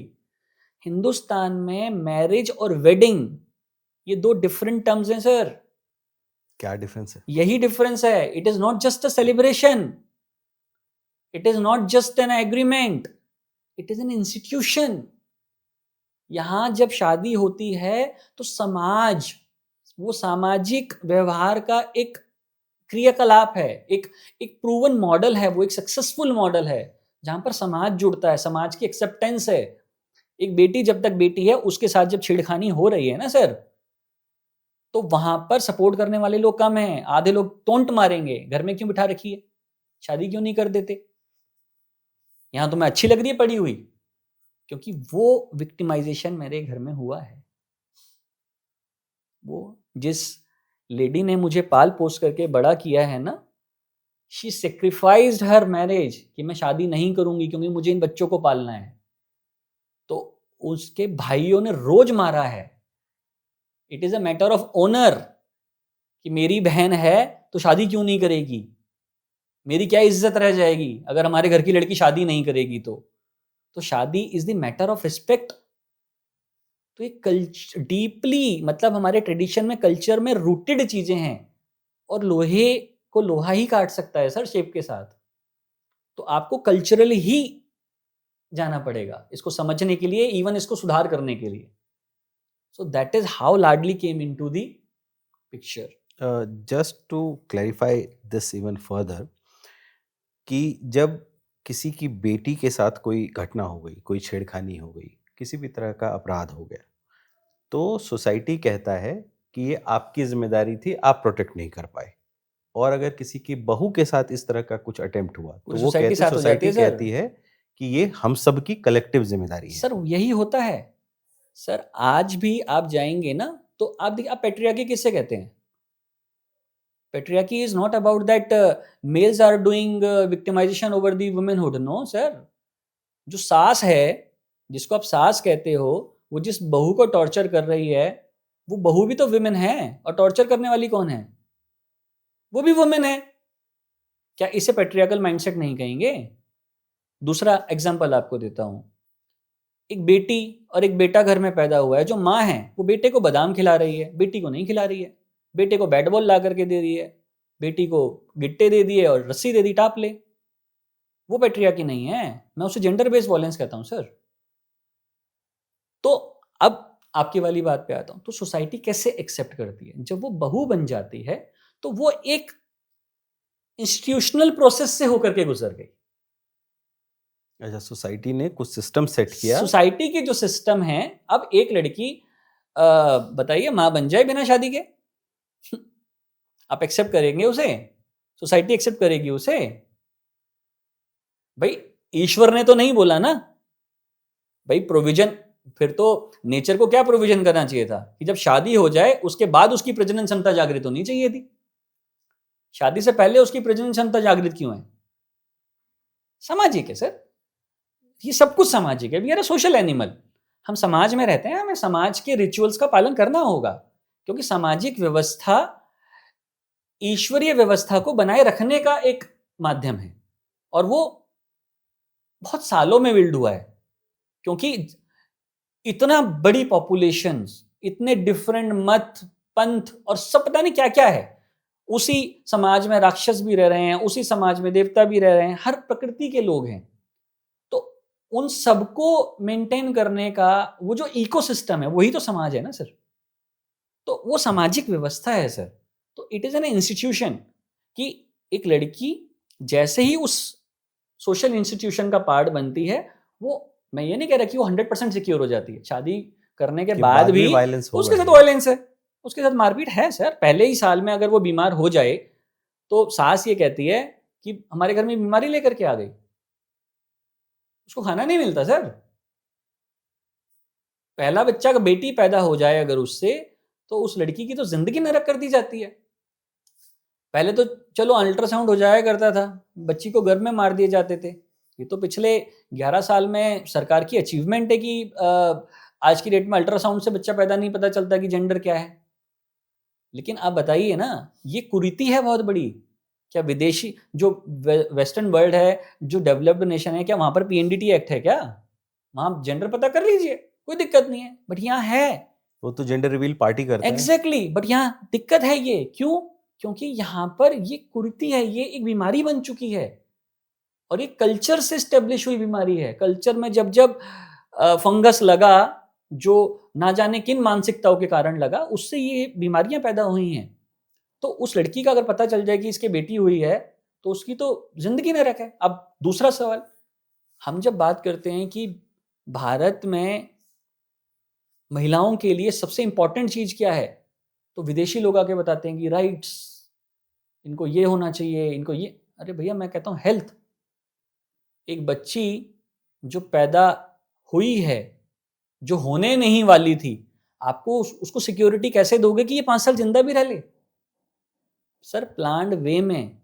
हिंदुस्तान में मैरिज और वेडिंग, ये दो डिफरेंट टर्म्स हैं सर। क्या डिफरेंस है? यही डिफरेंस है। It is not just a celebration, it is not just an agreement, it is an institution. यहां जब शादी होती है तो समाज, वो सामाजिक व्यवहार का एक क्रियाकलाप है, एक एक प्रूवन मॉडल है, वो एक सक्सेसफुल मॉडल है, जहां पर समाज जुड़ता है, समाज की एक्सेप्टेंस है। एक बेटी जब तक बेटी है, उसके साथ जब छेड़खानी हो रही है ना सर, तो वहां पर सपोर्ट करने वाले लोग कम हैं। आधे लोग टोंट मारेंगे, घर में क्यों बिठा रखी है, शादी क्यों नहीं कर देते, यहाँ तो मैं अच्छी लग रही है पड़ी हुई। क्योंकि वो विक्टिमाइजेशन मेरे घर में हुआ है। वो जिस लेडी ने मुझे पाल पोस करके बड़ा किया है ना, शी सेक्रीफाइस्ड हर मैरिज कि मैं शादी नहीं करूंगी क्योंकि मुझे इन बच्चों को पालना है। तो उसके भाइयों ने रोज मारा है। It is a matter of honour कि मेरी बहन है तो शादी क्यों नहीं करेगी, मेरी क्या इज्जत रह जाएगी अगर हमारे घर की लड़की शादी नहीं करेगी। तो शादी is the matter of respect. तो ये डीपली, मतलब हमारे ट्रेडिशन में, कल्चर में रूटेड चीजें हैं। और लोहे को लोहा ही काट सकता है सर शेप के साथ। तो आपको कल्चरली ही जाना पड़ेगा इसको समझने के लिए, इवन इसको सुधार करने के लिए। So that is how Ladli came into the picture. Just to clarify this even further, कि जब किसी की बेटी के साथ कोई घटना हो गई, कोई छेड़खानी हो गई, किसी भी तरह का अपराध हो गया, तो सोसाइटी कहता है कि ये आपकी जिम्मेदारी थी, आप प्रोटेक्ट नहीं कर पाए। और अगर किसी की बहू के साथ इस तरह का कुछ अटेम्प्ट हुआ, तो पूरी वो सोसाइटी कहती साथ हो जाती सोसाइटी है सर। कहती है कि ये हम सब की कलेक्टिव जिम्मेदारी है। सर यही होता है सर। आज भी आप जाएंगे ना तो आप देखिए, आप पेट्रियार्की किससे कहते हैं? Patriarchy is not about that males are doing victimisation over the womanhood. No sir, जो सास है, जिसको आप सास कहते हो, वो जिस बहू को टॉर्चर कर रही है, वो बहू भी तो वुमेन है। और टॉर्चर करने वाली कौन है? वो भी वुमेन है। क्या इसे पेट्रियार्कल माइंडसेट नहीं कहेंगे? दूसरा एग्जांपल आपको देता हूं। एक बेटी और एक बेटा घर में पैदा हुआ है। जो माँ है वो बेटे को बादाम खिला रही है, बेटी को नहीं खिला रही है। बेटे को बैट बॉल ला करके दे रही है, बेटी को गिट्टे दे दिए और रस्सी दे दी, टाप ले। वो पेट्रियार्की नहीं है, मैं उसे जेंडर बेस्ड वॉयलेंस कहता हूं सर। तो अब आपकी वाली बात पे आता हूं, तो सोसाइटी कैसे एक्सेप्ट करती है? जब वो बहू बन जाती है तो वो एक इंस्टीट्यूशनल प्रोसेस से होकर के गुजर गई। अच्छा, सोसाइटी ने कुछ सिस्टम सेट किया। सोसाइटी की जो सिस्टम है, अब एक लड़की बताइए माँ बन जाए बिना शादी के, आप एक्सेप्ट करेंगे उसे? सोसाइटी एक्सेप्ट करेगी उसे? भाई ईश्वर ने तो नहीं बोला ना भाई प्रोविजन। फिर तो नेचर को क्या प्रोविजन करना चाहिए था कि जब शादी हो जाए उसके बाद उसकी प्रजनन क्षमता जागृत होनी चाहिए थी। शादी से पहले उसकी प्रजनन क्षमता जागृत क्यों है? सामाजिक है सर, ये सब कुछ सामाजिक है। We are a social animal. हम समाज में रहते हैं, हमें समाज के रिचुअल्स का पालन करना होगा, क्योंकि सामाजिक व्यवस्था ईश्वरीय व्यवस्था को बनाए रखने का एक माध्यम है। और वो बहुत सालों में बिल्ड हुआ है, क्योंकि इतना बड़ी पॉपुलेशन, इतने डिफरेंट मत, पंथ और सब पता नहीं क्या क्या है। उसी समाज में राक्षस भी रह रहे हैं, उसी समाज में देवता भी रह रहे हैं, हर प्रकृति के लोग हैं। तो उन सबको मेंटेन करने का वो जो इकोसिस्टम है, वही तो समाज है ना सर। तो वो सामाजिक व्यवस्था है सर। तो इट इज एन इंस्टीट्यूशन कि एक लड़की जैसे ही उस सोशल इंस्टीट्यूशन का पार्ट बनती है, वो, मैं ये नहीं कह रहा कि वो 100% सिक्योर हो जाती है। शादी करने के बाद भी वायलेंस होगा उसके साथ ही। वायलेंस है, उसके साथ मारपीट है सर। पहले ही साल में अगर वो बीमार हो जाए तो सास ये कहती है कि हमारे घर में बीमारी लेकर के आ गई, उसको खाना नहीं मिलता सर। पहला बच्चा का बेटी पैदा हो जाए अगर उससे, तो उस लड़की की तो जिंदगी नरक कर दी जाती है। पहले तो चलो अल्ट्रासाउंड हो जाया करता था, बच्ची को गर्भ में मार दिए जाते थे। ये तो पिछले 11 साल में सरकार की अचीवमेंट है कि आज की डेट में अल्ट्रासाउंड से बच्चा पैदा नहीं पता चलता कि जेंडर क्या है। लेकिन आप बताइए ना, ये कुरीति है बहुत बड़ी। क्या विदेशी जो वेस्टर्न वर्ल्ड है, जो डेवलप्ड नेशन है, क्या वहां पर पीएनडीटी एक्ट है? क्या वहां जेंडर पता कर लीजिए, कोई दिक्कत नहीं है। बट यहाँ है, वो तो जेंडर रिवील पार्टी करता है। एग्जैक्टली। बट यहाँ दिक्कत है। ये क्यों? क्योंकि यहाँ पर ये कुरीति है, ये एक बीमारी बन चुकी है। और ये कल्चर से स्टेब्लिश हुई बीमारी है। कल्चर में जब जब फंगस लगा, जो ना जाने किन मानसिकताओं के कारण लगा, उससे ये बीमारियां पैदा हुई हैं। तो उस लड़की का अगर पता चल जाए कि इसके बेटी हुई है, तो उसकी तो जिंदगी नरक है। अब दूसरा सवाल, हम जब बात करते हैं कि भारत में महिलाओं के लिए सबसे इंपॉर्टेंट चीज क्या है, तो विदेशी लोग आके बताते हैं कि राइट्स, इनको ये होना चाहिए, इनको ये। अरे भैया, मैं कहता हूँ हेल्थ। एक बच्ची जो पैदा हुई है, जो होने नहीं वाली थी, आपको उसको सिक्योरिटी कैसे दोगे कि ये 5 साल जिंदा भी रह ले? सर प्लान्ड वे में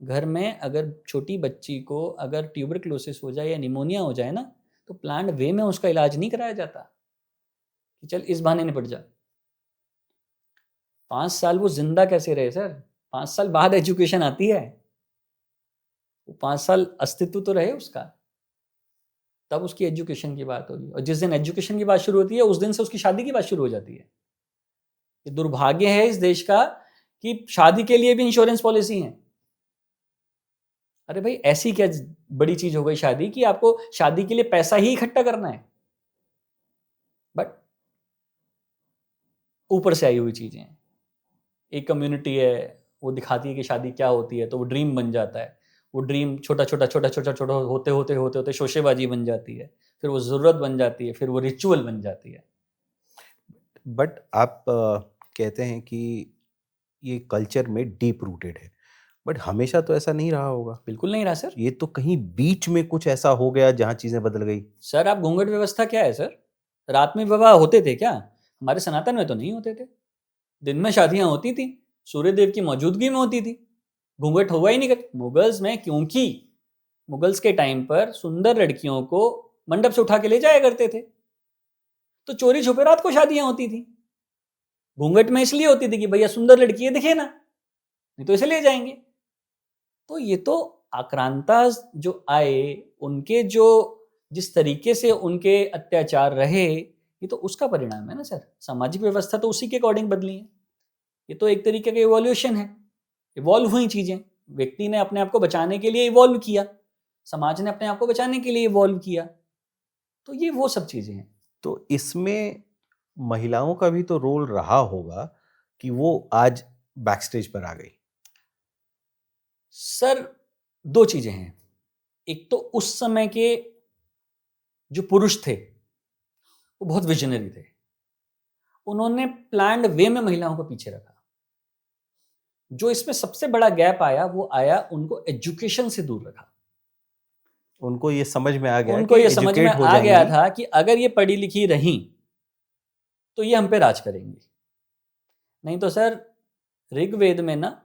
घर में अगर छोटी बच्ची को अगर ट्यूबरक्लोसिस हो जाए या निमोनिया हो जाए ना, तो प्लान्ड वे में उसका इलाज नहीं कराया जाता कि चल इस बहाने निपट जा। 5 साल वो जिंदा कैसे रहे सर? 5 साल बाद एजुकेशन आती है, वो 5 साल अस्तित्व तो रहे उसका, तब उसकी एजुकेशन की बात होगी। और जिस दिन एजुकेशन की बात शुरू होती है, उस दिन से उसकी शादी की बात शुरू हो जाती है। ये दुर्भाग्य है इस देश का कि शादी के लिए भी इंश्योरेंस पॉलिसी है। अरे भाई, ऐसी क्या बड़ी चीज हो गई शादी कि आपको शादी के लिए पैसा ही इकट्ठा करना है? बट ऊपर से आई हुई चीजें हैं। एक कम्युनिटी है, वो दिखाती है कि शादी क्या होती है, तो वो ड्रीम बन जाता है। वो ड्रीम छोटा होते शोशेबाजी बन जाती है, फिर वो ज़रूरत बन जाती है, फिर वो रिचुअल बन जाती है। बट आप कहते हैं कि ये कल्चर में डीप रूटेड है, बट हमेशा तो ऐसा नहीं रहा होगा। बिल्कुल नहीं रहा सर। ये तो कहीं बीच में कुछ ऐसा हो गया जहाँ चीज़ें बदल गई। सर आप घूंघट व्यवस्था क्या है सर? रात में विवाह होते थे क्या? हमारे सनातन में तो नहीं होते थे। दिन में शादियां होती थी, सूर्य देव की मौजूदगी में होती थी। घूंघट हुआ ही नहीं करता मुगल्स में, क्योंकि मुगल्स के टाइम पर सुंदर लड़कियों को मंडप से उठा के ले जाया करते थे, तो चोरी छुपे रात को शादियां होती थी। घूंघट में इसलिए होती थी कि भैया सुंदर लड़की है, दिखे ना, नहीं तो इसे ले जाएंगे। तो ये तो आक्रांता जो आए, उनके जो जिस तरीके से उनके अत्याचार रहे, ये तो उसका परिणाम है ना सर। सामाजिक व्यवस्था तो उसी के अकॉर्डिंग बदली है। ये तो एक तरीके का इवोल्यूशन है, इवॉल्व हुई चीजें। व्यक्ति ने अपने आप को बचाने के लिए इवॉल्व किया, समाज ने अपने आप को बचाने के लिए इवॉल्व किया। तो ये वो सब चीजें हैं। तो इसमें महिलाओं का भी तो रोल रहा होगा कि वो आज बैकस्टेज पर आ गई। सर दो चीजें हैं। एक तो उस समय के जो पुरुष थे वो बहुत विजनरी थे, उन्होंने प्लान्ड वे में महिलाओं को पीछे रखा। जो इसमें सबसे बड़ा गैप आया वो आया उनको एजुकेशन से दूर रखा। उनको ये समझ में आ गया उनको कि ये समझ में एजुकेट हो आ गया जाएंगी था कि अगर ये पढ़ी लिखी रही तो ये हम पे राज करेंगी। नहीं तो सर ऋग्वेद में ना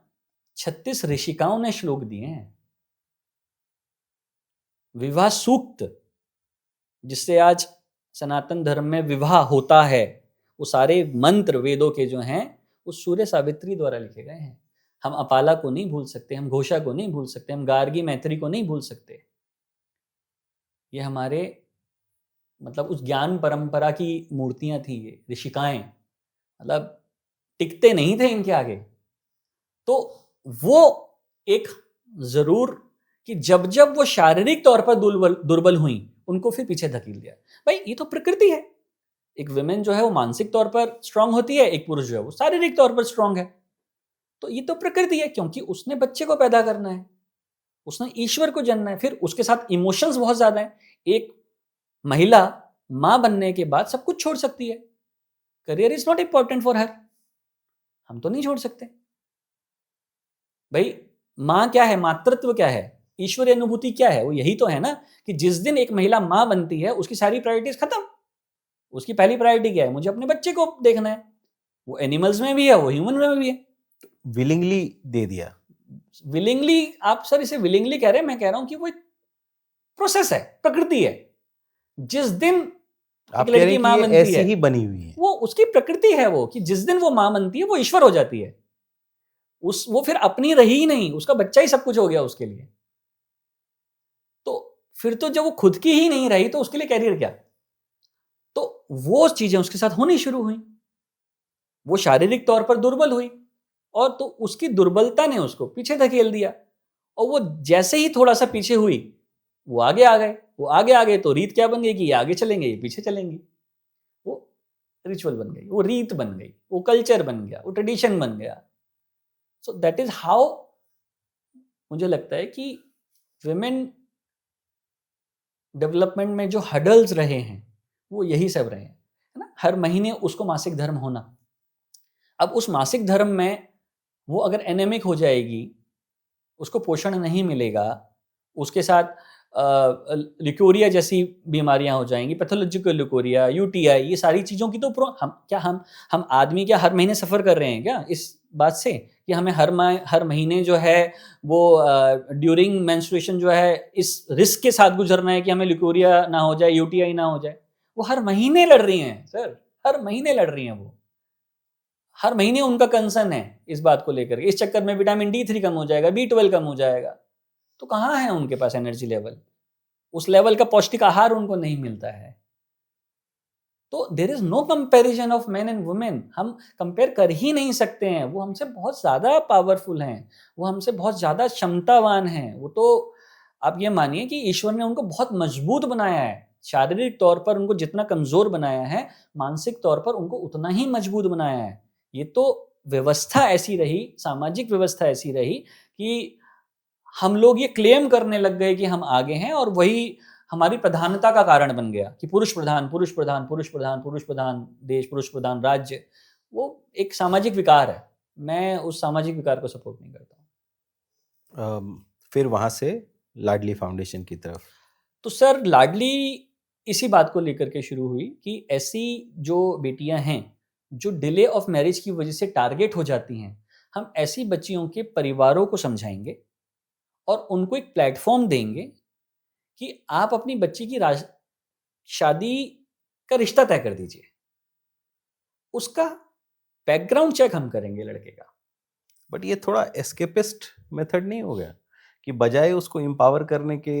36 ऋषिकाओं ने श्लोक दिए हैं, विवाह सूक्त, जिससे आज सनातन धर्म में विवाह होता है, वो सारे मंत्र वेदों के जो हैं वो सूर्य सावित्री द्वारा लिखे गए हैं। हम अपाला को नहीं भूल सकते, हम घोषा को नहीं भूल सकते, हम गार्गी मैत्री को नहीं भूल सकते। ये हमारे मतलब उस ज्ञान परंपरा की मूर्तियां थी, ये ऋषिकाएं, मतलब टिकते नहीं थे इनके आगे। तो वो एक जरूर कि जब जब वो शारीरिक तौर पर दुर्बल हुई, उनको फिर पीछे धकेल दिया। भाई ये तो प्रकृति है। एक विमेन जो है वो मानसिक तौर पर स्ट्रांग होती है, एक पुरुष जो है वो शारीरिक तौर पर स्ट्रांग है। तो ये तो प्रकृति है, क्योंकि उसने बच्चे को पैदा करना है, उसने ईश्वर को जानना है, फिर उसके साथ इमोशंस बहुत ज्यादा है। एक महिला मां बनने के बाद सब कुछ छोड़ सकती है, career is not important for her, हम तो नहीं छोड़ सकते। भाई मां क्या है, मातृत्व क्या है, ईश्वरीय अनुभूति क्या है, वो यही तो है ना कि जिस दिन एक महिला मां बनती है उसकी सारी प्रायोरिटीज खत्म। उसकी पहली प्रायोरिटी क्या है, मुझे अपने बच्चे को देखना है। वो एनिमल्स में भी है, वो ह्यूमन में भी है। विलिंगली दे दिया। विलिंगली, आप सर इसे विलिंगली कह रहे हैं, मैं कह रहा हूं कि वो एक प्रोसेस है, प्रकृति है। जिस दिन एक आप कह रहे लड़की हैं कि मां ये बनती ऐसी है, ही बनी हुई है। वो उसकी प्रकृति है, वो कि जिस दिन वो मां बनती है वो ईश्वर हो जाती है। वो फिर अपनी रही ही नहीं, उसका बच्चा ही सब कुछ हो गया उसके लिए। तो फिर तो जब वो खुद की ही नहीं रही तो उसके लिए कैरियर क्या। तो वो चीजें उसके साथ होनी शुरू हुई, वो शारीरिक तौर पर दुर्बल हुई, और तो उसकी दुर्बलता ने उसको पीछे धकेल दिया। और वो जैसे ही थोड़ा सा पीछे हुई, वो आगे आ गए। वो आगे आ गए तो रीत क्या बन गई कि ये आगे चलेंगे, ये पीछे चलेंगे। वो रिचुअल बन गई, वो रीत बन गई, वो कल्चर बन गया, वो ट्रेडिशन बन गया। सो दैट इज हाउ मुझे लगता है कि विमेन डेवलपमेंट में जो हडल्स रहे हैं वो यही सब रहे हैं, है ना। हर महीने उसको मासिक धर्म होना, अब उस मासिक धर्म में वो अगर एनेमिक हो जाएगी, उसको पोषण नहीं मिलेगा, उसके साथ लिकोरिया जैसी बीमारियां हो जाएंगी, पैथोलॉजिकल लिकोरिया, यूटीआई, ये सारी चीज़ों की तो हम आदमी क्या हर महीने सफ़र कर रहे हैं क्या इस बात से कि हमें हर महीने जो है वो ड्यूरिंग मेंस्ट्रुएशन जो है इस रिस्क के साथ गुजरना है कि हमें लिकोरिया ना हो जाए, यूटीआई ना हो जाए। वो हर महीने लड़ रही हैं सर, हर महीने लड़ रही हैं। वो हर महीने उनका कंसर्न है इस बात को लेकर, इस चक्कर में विटामिन D3 कम हो जाएगा, B12 कम हो जाएगा। तो कहाँ है उनके पास एनर्जी लेवल, उस लेवल का पौष्टिक आहार उनको नहीं मिलता है। तो there is no comparison of men and women, हम कंपेयर कर ही नहीं सकते हैं। वो हमसे बहुत ज़्यादा पावरफुल हैं, वो हमसे बहुत ज़्यादा क्षमतावान हैं। वो तो आप ये मानिए कि ईश्वर ने उनको बहुत मजबूत बनाया है। शारीरिक तौर पर उनको जितना कमज़ोर बनाया है, मानसिक तौर पर उनको उतना ही मजबूत बनाया है। ये तो व्यवस्था ऐसी रही, सामाजिक व्यवस्था ऐसी रही कि हम लोग ये क्लेम करने लग गए कि हम आगे हैं, और वही हमारी प्रधानता का कारण बन गया कि पुरुष प्रधान, पुरुष प्रधान, पुरुष प्रधान, पुरुष प्रधान देश, पुरुष प्रधान राज्य। वो एक सामाजिक विकार है। मैं उस सामाजिक विकार को सपोर्ट नहीं करता हूँ। फिर वहाँ से लाडली फाउंडेशन की तरफ। तो सर, लाडली इसी बात को लेकर के शुरू हुई कि ऐसी जो बेटियां हैं जो डिले ऑफ मैरिज की वजह से टारगेट हो जाती हैं, हम ऐसी बच्चियों के परिवारों को समझाएंगे और उनको एक प्लेटफॉर्म देंगे कि आप अपनी बच्ची की शादी का रिश्ता तय कर दीजिए, उसका बैकग्राउंड चेक हम करेंगे लड़के का। बट ये थोड़ा एस्केपिस्ट मेथड नहीं हो गया कि बजाय उसको एम्पावर करने के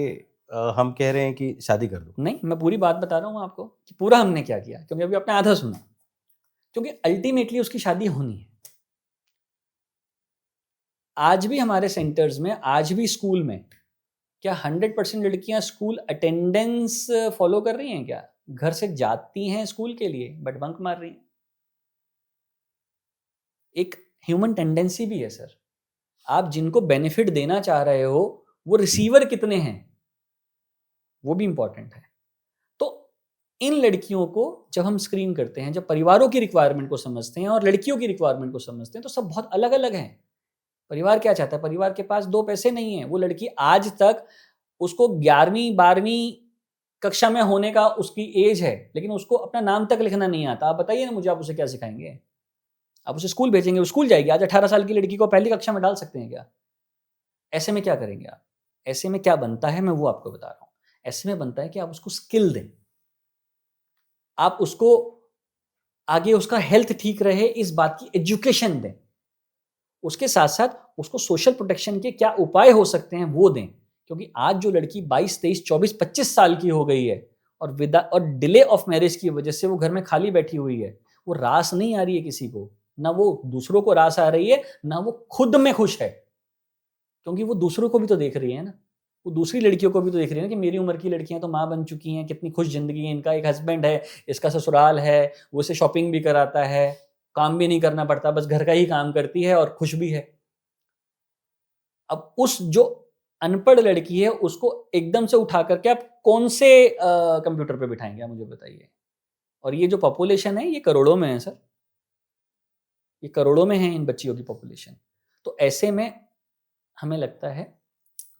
हम कह रहे हैं कि शादी कर दो? नहीं, मैं पूरी बात बता रहा हूँ आपको कि पूरा हमने क्या किया, क्योंकि अभी आपने आधा सुना। क्योंकि अल्टीमेटली उसकी शादी होनी है। आज भी हमारे सेंटर्स में, आज भी स्कूल में, क्या 100% लड़कियां स्कूल अटेंडेंस फॉलो कर रही हैं? क्या घर से जाती हैं स्कूल के लिए बट बंक मार रही हैं? एक ह्यूमन टेंडेंसी भी है सर। आप जिनको बेनिफिट देना चाह रहे हो वो रिसीवर कितने हैं, वो भी इंपॉर्टेंट है। तो इन लड़कियों को जब हम स्क्रीन करते हैं, जब परिवारों की रिक्वायरमेंट को समझते हैं और लड़कियों की रिक्वायरमेंट को समझते हैं, तो सब बहुत अलग अलग हैं। परिवार क्या चाहता है? परिवार के पास 2 पैसे नहीं है। वो लड़की आज तक, उसको 11वीं 12वीं कक्षा में होने का उसकी एज है, लेकिन उसको अपना नाम तक लिखना नहीं आता। आप बताइए ना मुझे, आप उसे क्या सिखाएंगे? आप उसे स्कूल भेजेंगे, वो स्कूल जाएगी। आज 18 साल की लड़की को पहली कक्षा में डाल सकते हैं क्या? ऐसे में क्या करेंगे आप? ऐसे में क्या बनता है, मैं वो आपको बता रहा हूँ। ऐसे में बनता है कि आप उसको स्किल दें, आप उसको आगे उसका हेल्थ ठीक रहे इस बात की एजुकेशन दें, उसके साथ साथ उसको सोशल प्रोटेक्शन के क्या उपाय हो सकते हैं वो दें। क्योंकि आज जो लड़की 22, 23, 24, 25 साल की हो गई है और डिले ऑफ मैरिज की वजह से वो घर में खाली बैठी हुई है, वो रास नहीं आ रही है किसी को, ना वो दूसरों को रास आ रही है, ना वो खुद में खुश है। क्योंकि वो दूसरों को भी तो देख रही है ना, वो दूसरी लड़कियों को भी तो देख रही है ना कि मेरी उम्र की लड़कियां तो माँ बन चुकी हैं, कितनी खुश जिंदगी है, इनका एक हस्बैंड है, इसका ससुराल है, वो इसे शॉपिंग भी कराता है, काम भी नहीं करना पड़ता, बस घर का ही काम करती है और खुश भी है। अब उस जो अनपढ़ लड़की है उसको एकदम से उठा करके आप कौन से कंप्यूटर पे बिठाएंगे, आप मुझे बताइए। और ये जो पॉपुलेशन है ये करोड़ों में है सर, ये करोड़ों में है इन बच्चियों की पॉपुलेशन। तो ऐसे में हमें लगता है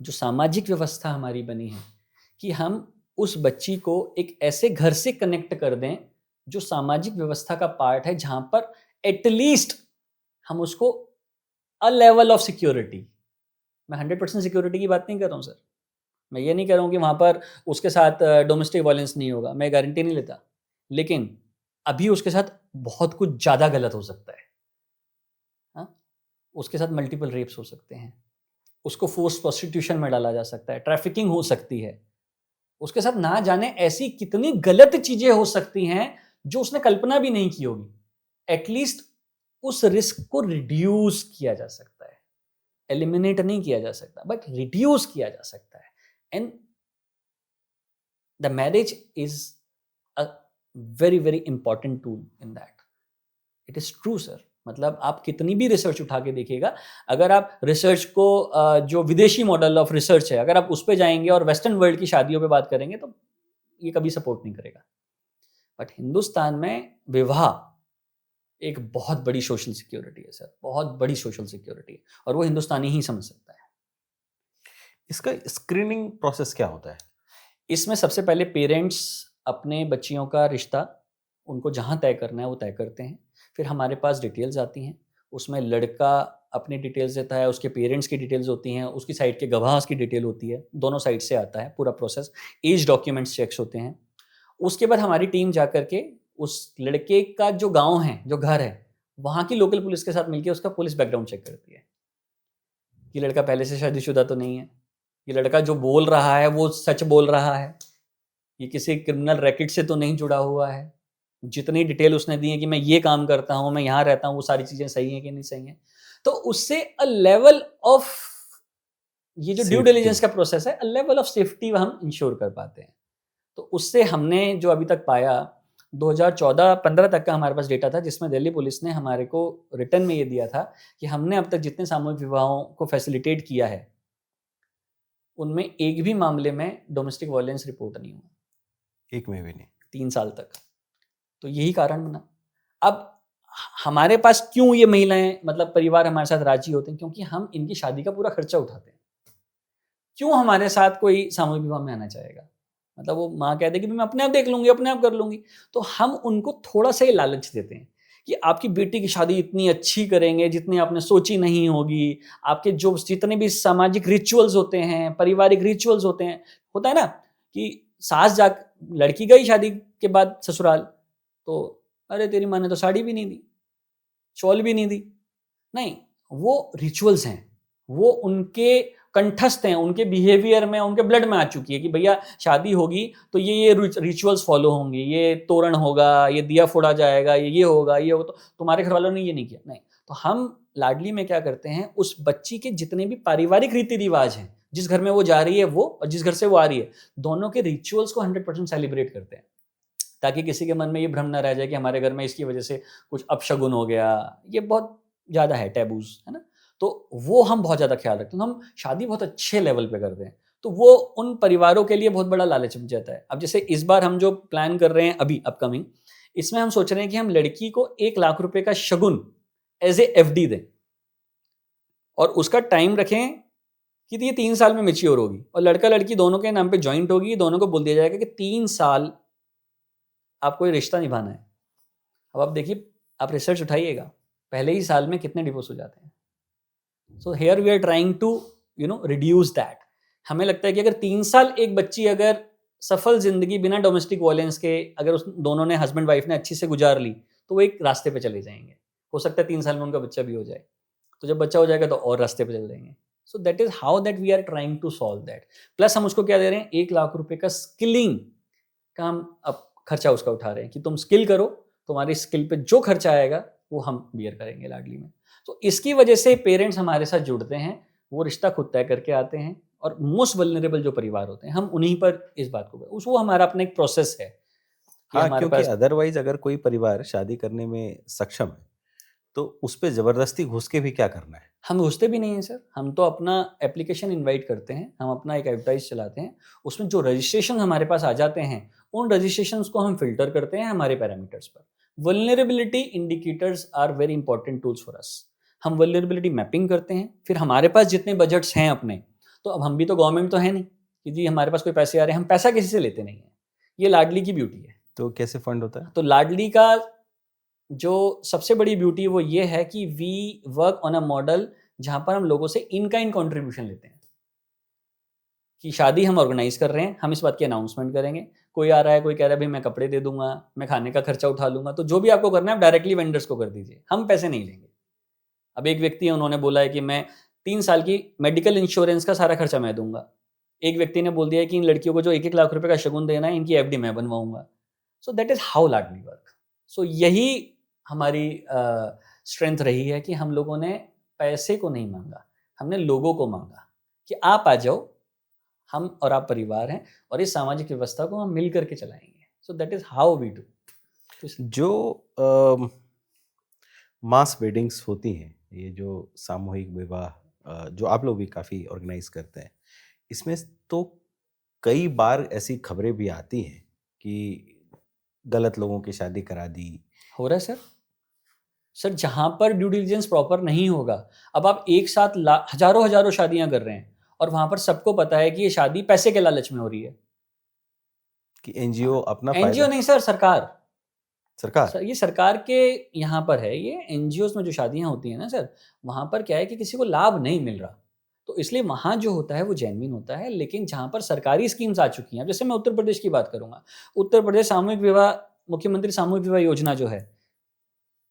जो सामाजिक व्यवस्था हमारी बनी है कि हम उस बच्ची को एक ऐसे घर से कनेक्ट कर दें जो सामाजिक व्यवस्था का पार्ट है, जहां पर एटलीस्ट हम उसको अ लेवल ऑफ सिक्योरिटी, मैं 100% सिक्योरिटी की बात नहीं कर रहा हूँ सर, मैं ये नहीं कह रहा हूँ कि वहाँ पर उसके साथ डोमेस्टिक वायलेंस नहीं होगा, मैं गारंटी नहीं लेता, लेकिन अभी उसके साथ बहुत कुछ ज़्यादा गलत हो सकता है। हाँ, उसके साथ मल्टीपल रेप्स हो सकते हैं, उसको फोर्स प्रोस्टिट्यूशन में डाला जा सकता है, ट्रैफिकिंग हो सकती है, उसके साथ ना जाने ऐसी कितनी गलत चीज़ें हो सकती हैं जो उसने कल्पना भी नहीं की होगी। एटलीस्ट उस रिस्क को रिड्यूस किया जा सकता है, एलिमिनेट नहीं किया जा सकता बट रिड्यूस किया जा सकता है। And the marriage is a very very important tool in that. It is true sir. मतलब आप कितनी भी रिसर्च उठा के देखिएगा, अगर आप रिसर्च को जो विदेशी मॉडल ऑफ रिसर्च है, अगर आप उस पर जाएंगे और वेस्टर्न वर्ल्ड की शादियों पे बात करेंगे तो ये कभी सपोर्ट नहीं करेगा। बट हिंदुस्तान में विवाह एक बहुत बड़ी सोशल सिक्योरिटी है सर, बहुत बड़ी सोशल सिक्योरिटी है, और वो हिंदुस्तानी ही समझ सकता है। इसका स्क्रीनिंग प्रोसेस क्या होता है? इसमें सबसे पहले पेरेंट्स अपने बच्चियों का रिश्ता उनको जहाँ तय करना है वो तय करते हैं। फिर हमारे पास डिटेल्स आती हैं, उसमें लड़का अपनी डिटेल्स देता है, उसके पेरेंट्स की डिटेल्स होती हैं, उसकी साइड के गवाह की डिटेल होती है, दोनों साइड से आता है पूरा प्रोसेस। एज डॉक्यूमेंट्स चेक्स होते हैं। उसके बाद हमारी टीम जा करके उस लड़के का जो गांव है, जो घर है, वहाँ की लोकल पुलिस के साथ मिलकर उसका पुलिस बैकग्राउंड चेक करती है कि लड़का पहले से शादीशुदा तो नहीं है, ये लड़का जो बोल रहा है वो सच बोल रहा है, ये किसी क्रिमिनल रैकेट से तो नहीं जुड़ा हुआ है, जितनी डिटेल उसने दी है कि मैं ये काम करता हूँ, मैं यहाँ रहता हूँ, वो सारी चीज़ें सही हैं कि नहीं सही हैं। तो उससे अ लेवल ऑफ, ये जो ड्यू डिलिजेंस का प्रोसेस है, अ लेवल ऑफ सेफ्टी हम इंश्योर कर पाते हैं। तो उससे हमने जो अभी तक पाया, 2014-15 तक का हमारे पास डेटा था, जिसमें दिल्ली पुलिस ने हमारे को रिटर्न में ये दिया था कि हमने अब तक जितने सामूहिक विवाहों को फैसिलिटेट किया है, उनमें एक भी मामले में डोमेस्टिक वायलेंस रिपोर्ट नहीं हुआ, एक में भी नहीं। 3 साल तक। तो यही कारण बना। अब हमारे पास क्यों ये महिलाएं, मतलब परिवार हमारे साथ राजी होते हैं, क्योंकि हम इनकी शादी का पूरा खर्चा उठाते हैं। क्यों हमारे साथ कोई सामूहिक विवाह में आना चाहेगा? मतलब वो माँ कह देगी मैं अपने आप देख लूंगी, अपने आप कर लूंगी। तो हम उनको थोड़ा सा ये लालच देते हैं कि आपकी बेटी की शादी इतनी अच्छी करेंगे जितनी आपने सोची नहीं होगी। आपके जो जितने भी सामाजिक रिचुअल्स होते हैं, पारिवारिक रिचुअल्स होते हैं, होता है ना कि सास जा लड़की गई शादी के बाद ससुराल, तो अरे तेरी माँ ने तो साड़ी भी नहीं दी, शॉल भी नहीं दी। नहीं, वो रिचुअल्स हैं, वो उनके कंठस्थ हैं, उनके बिहेवियर में, उनके ब्लड में आ चुकी है कि भैया शादी होगी तो ये रिचुअल्स फॉलो होंगे, ये तोरण होगा, ये दिया फोड़ा जाएगा, ये होगा, ये होगा। तो तुम्हारे घर वालों ने ये नहीं किया। नहीं, तो हम लाडली में क्या करते हैं, उस बच्ची के जितने भी पारिवारिक रीति रिवाज हैं, जिस घर में वो जा रही है वो और जिस घर से वो आ रही है, दोनों के रिचुअल्स को 100% सेलिब्रेट करते हैं, ताकि किसी के मन में ये भ्रम ना रह जाए कि हमारे घर में इसकी वजह से कुछ अपशगुन हो गया। ये बहुत ज़्यादा है टैबूज, है ना? तो वो हम बहुत ज़्यादा ख्याल रखते हैं। तो हम शादी बहुत अच्छे लेवल पे करते हैं, तो वो उन परिवारों के लिए बहुत बड़ा लालच बन जाता है। अब जैसे इस बार हम जो प्लान कर रहे हैं अभी अपकमिंग, इसमें हम सोच रहे हैं कि हम लड़की को 1 लाख रुपए का शगुन एज ए एफडी दें और उसका टाइम रखें कि ये 3 साल में मैच्योर होगी, और लड़का लड़की दोनों के नाम पे जॉइंट होगी। दोनों को बोल दिया जाएगा कि 3 साल आपको ये रिश्ता निभाना है। अब आप देखिए, आप रिसर्च उठाइएगा, पहले ही साल में कितने डिवोर्स हो जाते हैं। So here we are trying to reduce that. हमें लगता है कि अगर 3 साल एक बच्ची अगर सफल जिंदगी बिना डोमेस्टिक वायलेंस के, अगर उस दोनों ने हस्बैंड वाइफ ने अच्छी से गुजार ली, तो वो एक रास्ते पे चले जाएंगे। हो सकता है 3 साल में उनका बच्चा भी हो जाए, तो जब बच्चा हो जाएगा तो और रास्ते पे चल जाएंगे। So that is how that we are trying to solve that. Plus हम उसको क्या दे रहे हैं, 1 लाख रुपए का स्किलिंग का हम अब खर्चा उसका उठा रहे हैं कि तुम स्किल करो, तुम्हारी स्किल पे जो खर्चा आएगा वो हम बियर करेंगे लाडली में। तो इसकी वजह से पेरेंट्स हमारे साथ जुड़ते हैं, वो रिश्ता खुद तय करके आते हैं, और मोस्ट वल्नरेबल जो परिवार होते हैं हम उन्हीं पर इस बात को, उस वो हमारा अपना एक प्रोसेस है कि हाँ, हमारे क्योंकि पास। अदरवाइज अगर कोई परिवार शादी करने में सक्षम है तो उस पे जबरदस्ती घुस के भी क्या करना है। हम घुसते भी नहीं हैं सर, हम तो अपना एप्लीकेशन इनवाइट करते हैं, हम अपना एक एडवर्टाइज चलाते हैं, उसमें जो रजिस्ट्रेशन हमारे पास आ जाते हैं उन रजिस्ट्रेशंस को हम फिल्टर करते हैं हमारे पैरामीटर्स पर। Vulnerability indicators are very important tools for us. हम वल्नरेबिलिटी मैपिंग करते हैं, फिर हमारे पास जितने बजट्स हैं अपने, तो अब हम भी तो गवर्नमेंट तो है नहीं कि जी हमारे पास कोई पैसे आ रहे हैं, हम पैसा किसी से लेते नहीं है। ये लाडली की ब्यूटी है। तो कैसे फंड होता है। तो लाडली का जो सबसे बड़ी ब्यूटी वो ये है कि we work on a model जहां पर हम लोगों से इन काइंड कॉन्ट्रीब्यूशन लेते हैं कि शादी हम ऑर्गेनाइज कर रहे हैं, हम इस बात की अनाउंसमेंट करेंगे, कोई आ रहा है, कोई कह रहा है भाई मैं कपड़े दे दूंगा, मैं खाने का खर्चा उठा लूंगा, तो जो भी आपको करना है आप डायरेक्टली वेंडर्स को कर दीजिए, हम पैसे नहीं लेंगे। अब एक व्यक्ति है, उन्होंने बोला है कि मैं 3 साल की मेडिकल इंश्योरेंस का सारा खर्चा मैं दूंगा। एक व्यक्ति ने बोल दिया है कि इन लड़कियों को जो 1-1 लाख रुपए का शगुन देना है, इनकी एफडी मैं बनवाऊंगा। So that is how Ladli work. So यही हमारी स्ट्रेंथ रही है कि हम लोगों ने पैसे को नहीं मांगा, हमने लोगों को मांगा कि आप आ जाओ, हम और आप परिवार हैं, और इस सामाजिक व्यवस्था को हम मिल करके चलाएंगे। So that is how we do. जो मास वेडिंग्स होती हैं, ये जो सामूहिक विवाह जो आप लोग भी काफ़ी ऑर्गेनाइज करते हैं, इसमें तो कई बार ऐसी खबरें भी आती हैं कि गलत लोगों की शादी करा दी। हो रहा है सर। सर जहां पर ड्यू डिलिजेंस प्रॉपर नहीं होगा, अब आप एक साथ हजारों हजारों शादियां कर रहे हैं और वहां पर सबको पता है कि ये शादी पैसे के लालच में हो रही है। कि एनजीओ अपना एनजीओ फायदा। नहीं सर, सरकार। सरकार। सर ये सरकार के यहाँ पर है, ये एनजीओ में जो शादियां होती हैं ना सर, वहां पर क्या है कि किसी को लाभ नहीं मिल रहा, तो इसलिए वहां जो होता है वो जेन्युइन होता है। लेकिन जहां पर सरकारी स्कीम्स आ चुकी हैं, जैसे मैं उत्तर प्रदेश की बात करूंगा, उत्तर प्रदेश सामूहिक विवाह, मुख्यमंत्री सामूहिक विवाह योजना जो है,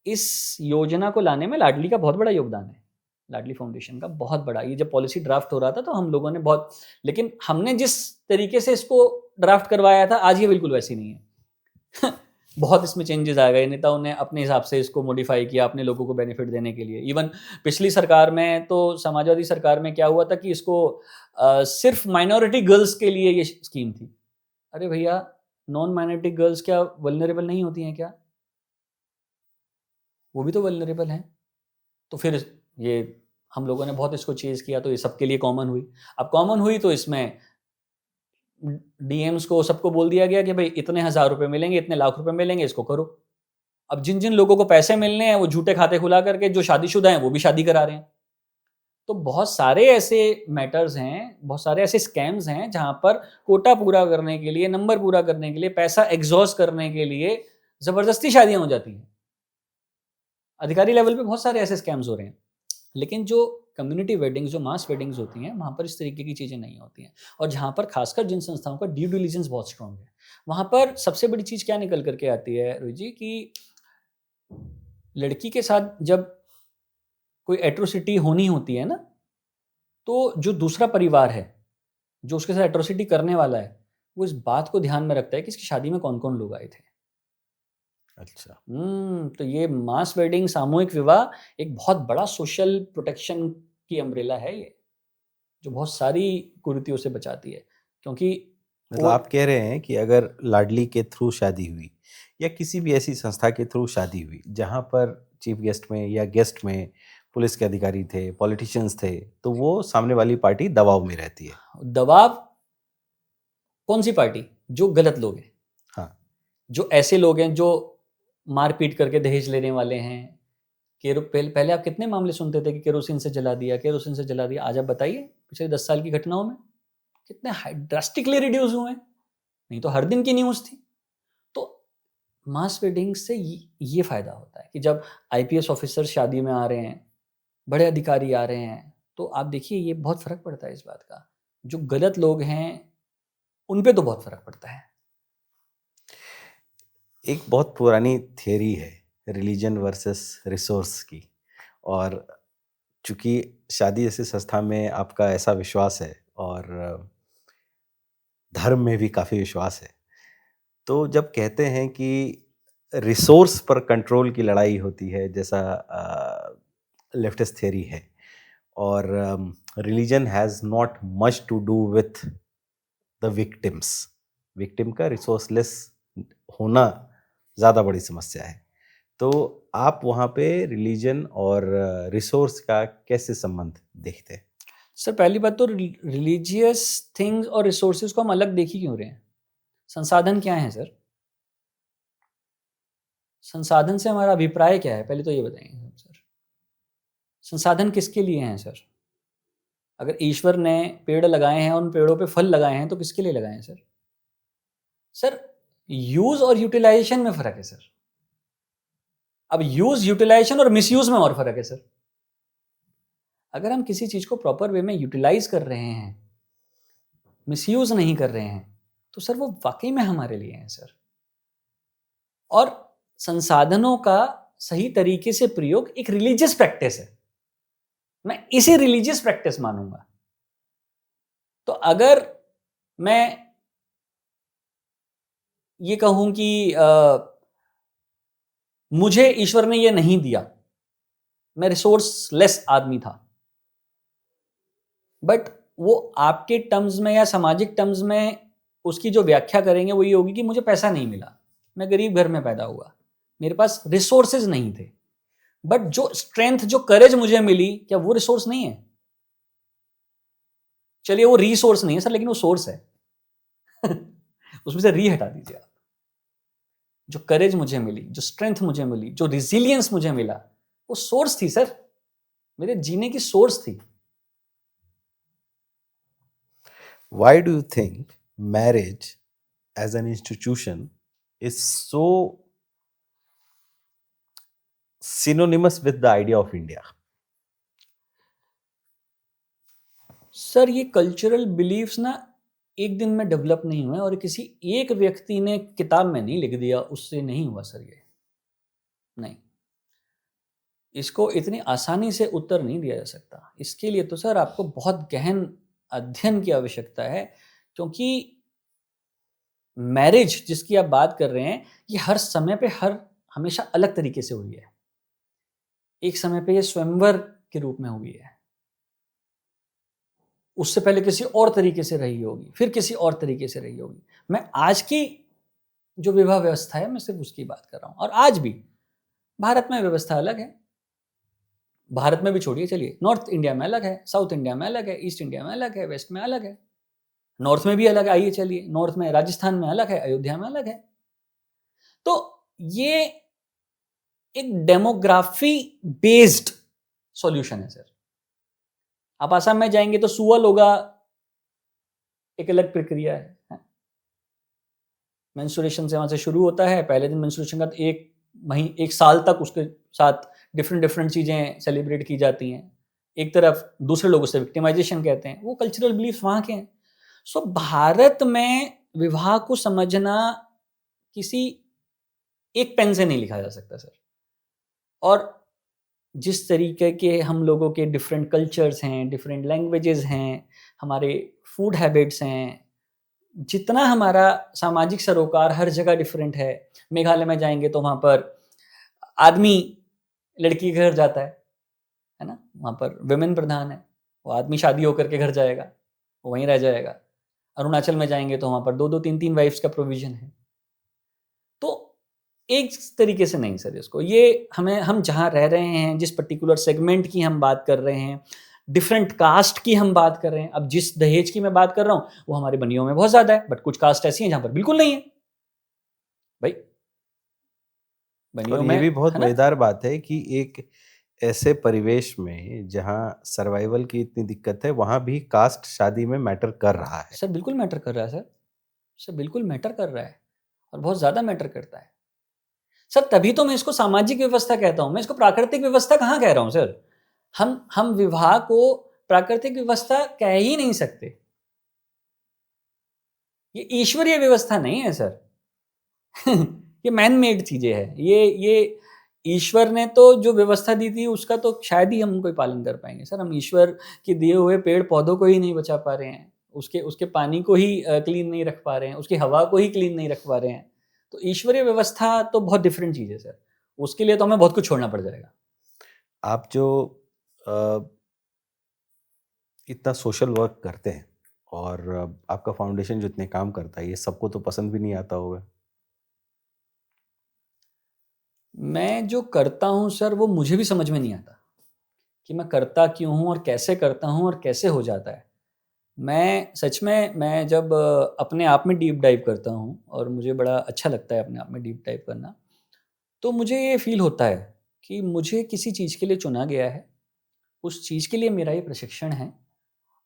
इस योजना को लाने में लाडली का बहुत बड़ा योगदान है, लाडली फाउंडेशन का बहुत बड़ा। ये जब पॉलिसी ड्राफ्ट हो रहा था तो हम लोगों ने बहुत, लेकिन हमने जिस तरीके से इसको ड्राफ्ट करवाया था, आज ये बिल्कुल वैसी नहीं है। बहुत इसमें चेंजेस आ गए, नेताओं ने अपने हिसाब से इसको मॉडिफाई किया अपने लोगों को बेनिफिट देने के लिए। इवन पिछली सरकार में तो, समाजवादी सरकार में क्या हुआ था कि इसको सिर्फ माइनॉरिटी गर्ल्स के लिए ये स्कीम थी। अरे भैया, नॉन माइनॉरिटी गर्ल्स क्या वल्नरेबल नहीं होती हैं क्या? वो भी तो वल्नरेबल हैं। तो फिर ये हम लोगों ने बहुत इसको चेज़ किया, तो ये सबके लिए कॉमन हुई। अब कॉमन हुई तो इसमें डीएम्स को सबको बोल दिया गया कि भाई इतने हज़ार रुपए मिलेंगे, इतने लाख रुपए मिलेंगे, इसको करो। अब जिन-जिन लोगों को पैसे मिलने हैं, वो झूठे खाते खुला करके जो शादीशुदा हैं, वो भी शादी करा रहे हैं। तो बहुत सारे ऐसे मैटर्स हैं, बहुत सारे ऐसे स्कैम्स हैं, जहाँ पर कोटा पूरा करने के लिए, नंबर पूरा करने के लिए, पैसा एग्ज़ॉस्ट करने के लिए ज़बरदस्ती शादियाँ हो जाती हैं। अधिकारी लेवल पे बहुत सारे ऐसे स्कैम्स हो रहे हैं। लेकिन जो कम्युनिटी वेडिंग्स, जो मास वेडिंग्स होती हैं, वहाँ पर इस तरीके की चीज़ें नहीं होती हैं। और जहाँ पर खासकर जिन संस्थाओं का ड्यू डिलिजेंस बहुत स्ट्रॉन्ग है, वहाँ पर सबसे बड़ी चीज़ क्या निकल कर के आती है रोहित जी, कि लड़की के साथ जब कोई एट्रोसिटी होनी होती है ना, तो जो दूसरा परिवार है, जो उसके साथ एट्रोसिटी करने वाला है, वो इस बात को ध्यान में रखता है कि इसकी शादी में कौन-कौन लोग आए थे। अच्छा। तो ये मास वेडिंग, सामूहिक विवाह एक बहुत बड़ा सोशल प्रोटेक्शन की अम्ब्रेला है ये, जो बहुत सारी कुरीतियों से बचाती है। क्योंकि मतलब वो आप कह रहे हैं कि अगर लाडली के थ्रू शादी हुई या किसी भी ऐसी संस्था के थ्रू शादी हुई जहाँ पर चीफ गेस्ट में या गेस्ट में पुलिस के अधिकारी थे, पॉलिटिशियंस थे, तो वो सामने वाली पार्टी दबाव में रहती है। दबाव, कौन-सी पार्टी? जो गलत लोग हैं, हाँ। जो ऐसे लोग हैं जो मार-पीट करके दहेज लेने वाले हैं। पहले आप कितने मामले सुनते थे कि केरोसिन से जला दिया, केरोसिन से जला दिया। आज आप बताइए, पिछले 10 साल की घटनाओं में कितने हाई ड्रास्टिकली रिड्यूस हुए हैं। नहीं तो हर दिन की न्यूज़ थी। तो मास वेडिंग से ये फ़ायदा होता है कि जब आईपीएस ऑफ़िसर शादी में आ रहे हैं, बड़े अधिकारी आ रहे हैं, तो आप देखिए ये बहुत फ़र्क पड़ता है इस बात का। जो गलत लोग हैं, उन पे तो बहुत फ़र्क पड़ता है। एक बहुत पुरानी थियरी है रिलीजन वर्सेस रिसोर्स की, और चूंकि शादी जैसी संस्था में आपका ऐसा विश्वास है और धर्म में भी काफ़ी विश्वास है, तो जब कहते हैं कि रिसोर्स पर कंट्रोल की लड़ाई होती है, जैसा लेफ्टिस्ट थियरी है, और religion has not much to do with the victims, victim का रिसोर्सलेस होना ज़्यादा बड़ी समस्या है। तो आप वहाँ पे रिलीजन और रिसोर्स का कैसे संबंध देखते हैं? सर पहली बात तो रिलीजियस थिंग्स और रिसोर्सेज़ को हम अलग देख ही क्यों रहे हैं? संसाधन क्या हैं सर? संसाधन से हमारा अभिप्राय क्या है? पहले तो ये बताइए हम सर। संसाधन किसके लिए हैं सर? अगर ईश्वर ने पेड़ लगाए हैं और उन पेड़ों पे फल लगाए हैं तो किसके लिए लगाए हैं सर? सर यूज़ और यूटिलाइज़ेशन में फ़र्क है सर। अब यूज़, यूटिलाइज़ेशन और मिसयूज़ में और फ़र्क है सर। अगर हम किसी चीज़ को प्रॉपर वे में यूटिलाइज़ कर रहे हैं, मिसयूज़ नहीं कर रहे हैं, तो सर वो वाक़ई में हमारे लिए हैं सर। और संसाधनों का सही तरीके से प्रयोग एक रिलीजियस प्रैक्टिस है। मैं इसे रिलीजियस प्रैक्टिस मानूँगा। तो अगर मैं ये कहूँ कि मुझे ईश्वर ने ये नहीं दिया, मैं रिसोर्सलेस आदमी था, बट वो आपके टर्म्स में या सामाजिक टर्म्स में उसकी जो व्याख्या करेंगे वो ये होगी कि मुझे पैसा नहीं मिला, मैं गरीब घर में पैदा हुआ, मेरे पास रिसोर्सेज नहीं थे। बट जो स्ट्रेंथ, जो करेज मुझे मिली, क्या वो रिसोर्स नहीं है? चलिए वो रिसोर्स नहीं है सर, लेकिन वो सोर्स है। उसमें से री हटा दीजिए आप। जो करेज मुझे मिली, जो स्ट्रेंथ मुझे मिली, जो रिजिलियंस मुझे मिला, वो सोर्स थी सर, मेरे जीने की सोर्स थी। Why do you think marriage as an institution is so synonymous with the idea of India? Sir ये कल्चरल बिलीफ्स ना एक दिन में डेवलप नहीं हुए और किसी एक व्यक्ति ने किताब में नहीं लिख दिया, उससे नहीं हुआ सर ये। नहीं, इसको इतनी आसानी से उत्तर नहीं दिया जा सकता। इसके लिए तो सर आपको बहुत गहन अध्ययन की आवश्यकता है, क्योंकि मैरिज जिसकी आप बात कर रहे हैं, ये हर समय पे हमेशा अलग तरीके से हुई है। एक समय पे ये स्वयंवर के रूप में हुई है, उससे पहले किसी और तरीके से रही होगी, फिर किसी और तरीके से रही होगी। मैं आज की जो विवाह व्यवस्था है, मैं सिर्फ उसकी बात कर रहा हूँ। और आज भी भारत में व्यवस्था अलग है। भारत में भी छोड़िए, चलिए नॉर्थ इंडिया में अलग है, साउथ इंडिया में अलग है, ईस्ट इंडिया में अलग है, वेस्ट में अलग है, नॉर्थ में भी अलग है। आइए चलिए, नॉर्थ में राजस्थान में अलग है, अयोध्या में अलग है। तो ये एक डेमोग्राफी बेस्ड सॉल्यूशन है सर। आप आसाम में जाएंगे तो सुआ लोगा एक अलग प्रक्रिया है। मेंस्ट्रुएशन से वहां से शुरू होता है, पहले दिन मेंस्ट्रुएशन का एक साल तक उसके साथ डिफरेंट चीजें सेलिब्रेट की जाती हैं। एक तरफ दूसरे लोग उसे विक्टिमाइजेशन कहते हैं, वो कल्चरल बिलीफ वहां के हैं। सो भारत में विवाह को समझना किसी एक पेन से नहीं लिखा जा सकता सर। और जिस तरीके के हम लोगों के डिफरेंट कल्चर्स हैं, डिफरेंट लैंग्वेजेस हैं, हमारे फूड हैबिट्स हैं, जितना हमारा सामाजिक सरोकार हर जगह डिफरेंट है। मेघालय में जाएंगे तो वहाँ पर आदमी लड़की के घर जाता है ना, वहाँ पर विमेन प्रधान है, वो आदमी शादी होकर के घर जाएगा, वो वहीं रह जाएगा। अरुणाचल में जाएंगे तो वहाँ पर 2-2 3-3 वाइफ्स का प्रोविजन है। तो एक तरीके से नहीं सर इसको, ये हम जहाँ रह रहे हैं, जिस पर्टिकुलर सेगमेंट की हम बात कर रहे हैं, डिफरेंट कास्ट की हम बात कर रहे हैं। अब जिस दहेज की मैं बात कर रहा हूँ वो हमारे बनियों में बहुत ज्यादा है, बट कुछ कास्ट ऐसी हैं जहाँ पर बिल्कुल नहीं है भाई, बनियों और में, ये भी बहुत है ना। मजेदार बात है कि एक ऐसे परिवेश में जहाँ सर्वाइवल की इतनी दिक्कत है, वहां भी कास्ट शादी में मैटर कर रहा है। सर बिल्कुल मैटर कर रहा है सर, सर बिल्कुल मैटर कर रहा है, और बहुत ज्यादा मैटर करता है सर। तभी तो मैं इसको सामाजिक व्यवस्था कहता हूं, मैं इसको प्राकृतिक व्यवस्था कहाँ कह रहा हूं सर। हम विवाह को प्राकृतिक व्यवस्था कह ही नहीं सकते, ये ईश्वरीय व्यवस्था नहीं है सर। ये मैन मेड चीजें हैं। ये ईश्वर ने तो जो व्यवस्था दी थी उसका तो शायद ही हम कोई पालन कर पाएंगे सर। हम ईश्वर के दिए हुए पेड़ पौधों को ही नहीं बचा पा रहे हैं, उसके पानी को ही क्लीन नहीं रख पा रहे हैं, उसकी हवा को ही क्लीन नहीं रख पा रहे हैं। तो ईश्वरीय व्यवस्था तो बहुत डिफरेंट चीज है सर, उसके लिए तो हमें बहुत कुछ छोड़ना पड़ जाएगा। आप जो इतना सोशल वर्क करते हैं और आपका फाउंडेशन जो इतने काम करता है, ये सबको तो पसंद भी नहीं आता होगा। मैं जो करता हूँ सर वो मुझे भी समझ में नहीं आता कि मैं करता क्यों हूँ और कैसे करता हूँ और कैसे हो जाता है। मैं सच में, मैं जब अपने आप में डीप डाइव करता हूँ, और मुझे बड़ा अच्छा लगता है अपने आप में डीप डाइव करना, तो मुझे ये फील होता है कि मुझे किसी चीज़ के लिए चुना गया है, उस चीज़ के लिए मेरा ये प्रशिक्षण है,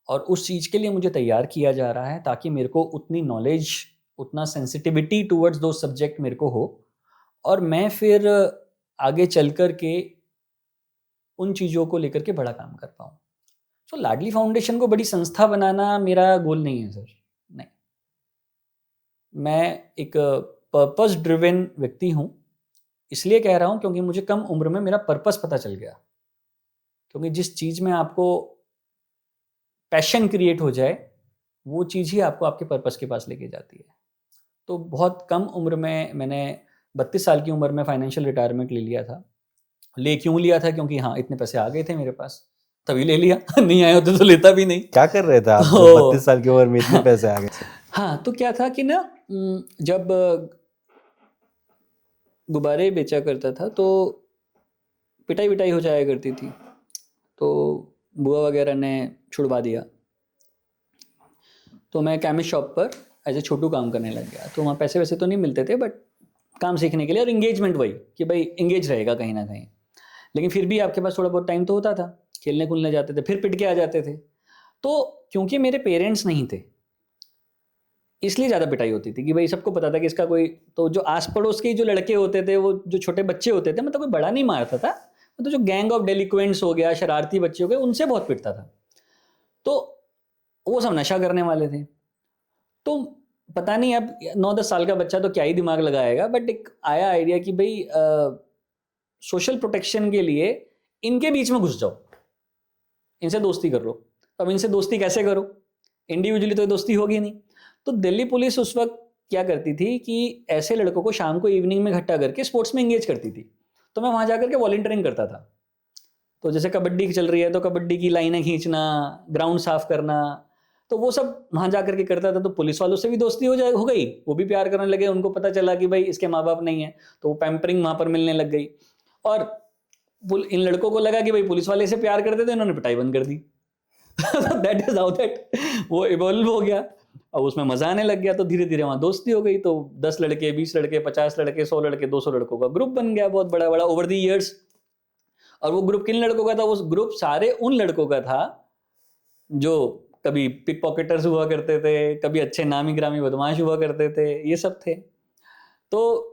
और उस चीज़ के लिए मुझे तैयार किया जा रहा है ताकि मेरे को उतनी नॉलेज, उतना सेंसिटिविटी टूवर्ड्स दो सब्जेक्ट मेरे को हो, और मैं फिर आगे चल कर के उन चीज़ों को लेकर के बड़ा काम कर पाऊँ। तो लाडली फाउंडेशन को बड़ी संस्था बनाना मेरा गोल नहीं है सर, नहीं। मैं एक पर्पस ड्रिवन व्यक्ति हूँ, इसलिए कह रहा हूँ क्योंकि मुझे कम उम्र में मेरा पर्पस पता चल गया। क्योंकि जिस चीज़ में आपको पैशन क्रिएट हो जाए, वो चीज़ ही आपको आपके पर्पस के पास लेके जाती है। तो बहुत कम उम्र में मैंने 32 साल की उम्र में फाइनेंशियल रिटायरमेंट ले लिया था। ले क्यों लिया था? क्योंकि हाँ, इतने पैसे आ गए थे मेरे पास, तभी ले लिया। नहीं आए होते तो लेता भी नहीं। क्या कर रहे थे आप जब तो 32 साल की उम्र में इतने पैसे आ गए? हाँ, तो क्या था कि ना, जब गुब्बारे बेचा करता था तो पिटाई विटाई हो जाया करती थी, तो बुआ वगैरह ने छुड़वा दिया। तो मैं केमिस्ट शॉप पर एज ए छोटू काम करने लग गया। तो वहाँ पैसे वैसे तो नहीं मिलते थे, बट काम सीखने के लिए, और इंगेजमेंट वही कि भाई इंगेज रहेगा कहीं ना कहीं। लेकिन फिर भी आपके पास थोड़ा बहुत टाइम तो होता था, खेलने कूदने जाते थे, फिर पिट के आ जाते थे। तो क्योंकि मेरे पेरेंट्स नहीं थे, इसलिए ज़्यादा पिटाई होती थी कि भाई सबको पता था कि इसका कोई, तो जो आस पड़ोस के जो लड़के होते थे, वो जो छोटे बच्चे होते थे, मतलब कोई बड़ा नहीं मारता था, मतलब जो गैंग ऑफ डेलिक्वेंट्स हो गया, शरारती बच्चे हो गए, उनसे बहुत पिटता था। तो वो सब नशा करने वाले थे। तो पता नहीं, अब 9-10 साल का बच्चा तो क्या ही दिमाग लगाएगा, बट एक आया आइडिया कि भाई सोशल प्रोटेक्शन के लिए इनके बीच में घुस जाओ, इनसे दोस्ती कर लो। अब इनसे दोस्ती कैसे करो, इंडिविजुअली तो दोस्ती होगी नहीं। तो दिल्ली पुलिस उस वक्त क्या करती थी कि ऐसे लड़कों को शाम को इवनिंग में इकट्ठा करके स्पोर्ट्स में एंगेज करती थी। तो मैं वहाँ जाकर के वॉलंटियरिंग करता था। तो जैसे कबड्डी चल रही है तो कबड्डी की लाइनें खींचना, ग्राउंड साफ करना, तो वो सब वहाँ जा करके करता था, तो पुलिस वालों से भी दोस्ती हो गई, वो भी प्यार करने लगे, उनको पता चला कि भाई इसके माँ बाप नहीं है, तो वो पैम्परिंग वहाँ पर मिलने लग गई। और इन लड़कों को लगा कि भाई पुलिस वाले से प्यार करते थे, इन्होंने पिटाई बंद कर दी। दैट इज हाउ दैट वो इवॉल्व हो गया, और उसमें मजा आने लग गया, तो धीरे धीरे वहाँ दोस्ती हो गई। तो 10 लड़के, 20 लड़के, 50 लड़के, 100 लड़के, 200 लड़कों का ग्रुप बन गया, बहुत बड़ा बड़ा, ओवर द ईयर्स। और वो ग्रुप किन लड़कों का था? वो ग्रुप सारे उन लड़कों का था जो कभी पिक पॉकेटर्स हुआ करते थे, कभी अच्छे नामी ग्रामी बदमाश हुआ करते थे, ये सब थे। तो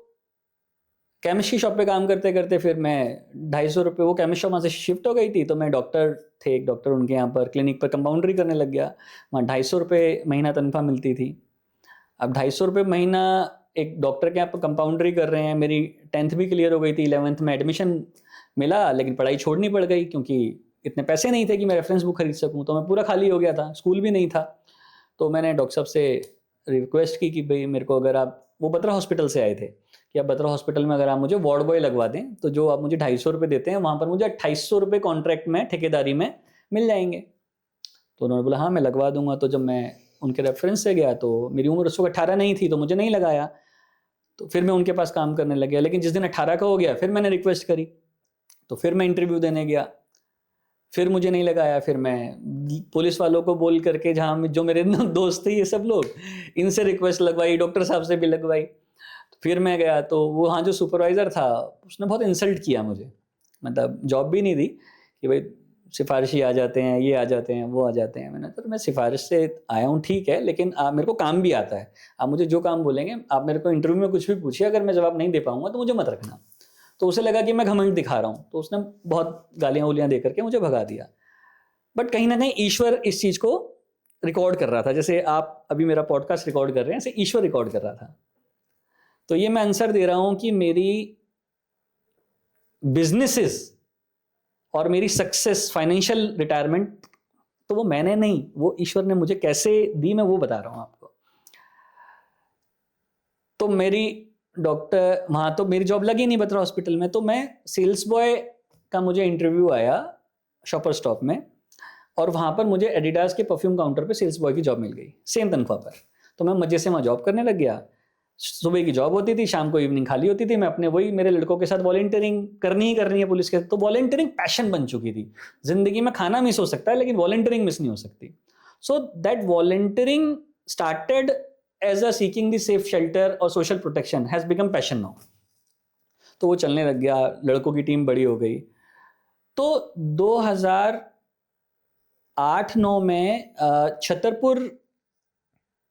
केमिस्ट्री शॉप पे काम करते करते फिर मैं 250 रुपये, वो केमिस्ट्री शॉप वहाँ से शिफ्ट हो गई थी, तो मैं डॉक्टर थे, एक डॉक्टर उनके यहाँ पर क्लिनिक पर कंपाउंडरी करने लग गया। वहाँ 250 रुपये महीना तनख्वाह मिलती थी। अब 250 रुपये महीना एक डॉक्टर के यहाँ पर कंपाउंडरी कर रहे हैं। मेरी 10th भी क्लियर हो गई थी, 11th में एडमिशन मिला, लेकिन पढ़ाई छोड़नी पड़ गई क्योंकि इतने पैसे नहीं थे कि मैं रेफरेंस बुक खरीद सकूँ, तो मैं पूरा खाली हो गया था, स्कूल भी नहीं था। तो मैंने डॉक्टर साहब से रिक्वेस्ट की कि भाई मेरे को अगर आप, वो बत्रा हॉस्पिटल से आए थे, कि आप बत्रा हॉस्पिटल में अगर आप मुझे वार्ड बॉय लगवा दें, तो जो आप मुझे 250 रुपये देते हैं वहाँ पर मुझे 2800 रुपये कॉन्ट्रैक्ट में, ठेकेदारी में मिल जाएंगे। तो उन्होंने बोला हाँ मैं लगवा दूंगा। तो जब मैं उनके रेफरेंस से गया, तो मेरी उम्र उस वक्त 18 नहीं थी, तो मुझे नहीं लगाया। तो फिर मैं उनके पास काम करने लग गया। लेकिन जिस दिन 18 का हो गया, फिर मैंने रिक्वेस्ट करी, तो फिर मैं इंटरव्यू देने गया, फिर मुझे नहीं लगाया। फिर मैं पुलिस वालों को बोल करके, जहाँ जो मेरे दोस्त थे ये सब लोग, इनसे रिक्वेस्ट लगवाई, डॉक्टर साहब से भी लगवाई। फिर मैं गया, तो वो हाँ जो सुपरवाइज़र था उसने बहुत इंसल्ट किया मुझे, मतलब जॉब भी नहीं दी कि भाई सिफारिशी आ जाते हैं, ये आ जाते हैं, वो आ जाते हैं। मैंने तो मैं सिफारिश से आया हूँ ठीक है, लेकिन आप, मेरे को काम भी आता है, आप मुझे जो काम बोलेंगे, आप मेरे को इंटरव्यू में कुछ भी पूछिए, अगर मैं जवाब नहीं दे पाऊंगा तो मुझे मत रखना। तो उसे लगा कि मैं घमंड दिखा रहा हूँ, तो उसने बहुत गालियाँ उलियाँ दे करके मुझे भगा दिया। बट कहीं ना कहीं ईश्वर इस चीज़ को रिकॉर्ड कर रहा था, जैसे आप अभी मेरा पॉडकास्ट रिकॉर्ड कर रहे हैं, ऐसे ईश्वर रिकॉर्ड कर रहा था। तो ये मैं आंसर दे रहा हूं कि मेरी बिजनेसेस और मेरी सक्सेस, फाइनेंशियल रिटायरमेंट, तो वो मैंने नहीं, वो ईश्वर ने मुझे कैसे दी, मैं वो बता रहा हूं आपको। तो मेरी डॉक्टर, वहां तो मेरी जॉब लगी नहीं बत्रा हॉस्पिटल में, तो मैं सेल्स बॉय का मुझे इंटरव्यू आया शॉपर स्टॉप में, और वहां पर मुझे एडिडास के परफ्यूम काउंटर पे सेल्स बॉय की जॉब मिल गई, सेम तनख्वाह पर। तो मैं मजे से वहां जॉब करने लग गया। सुबह की जॉब होती थी, शाम को इवनिंग खाली होती थी, मैं अपने वही मेरे लड़कों के साथ वॉलंटियरिंग करनी ही करनी है पुलिस के। तो वॉलंटियरिंग पैशन बन चुकी थी। जिंदगी में खाना मिस हो सकता है, लेकिन वॉलंटियरिंग मिस नहीं हो सकती। So that volunteering started as a seeking the safe shelter और social protection, has become passion now. तो वो चलने लग गया, लड़कों की टीम बड़ी हो गई। तो 2008-9 में छतरपुर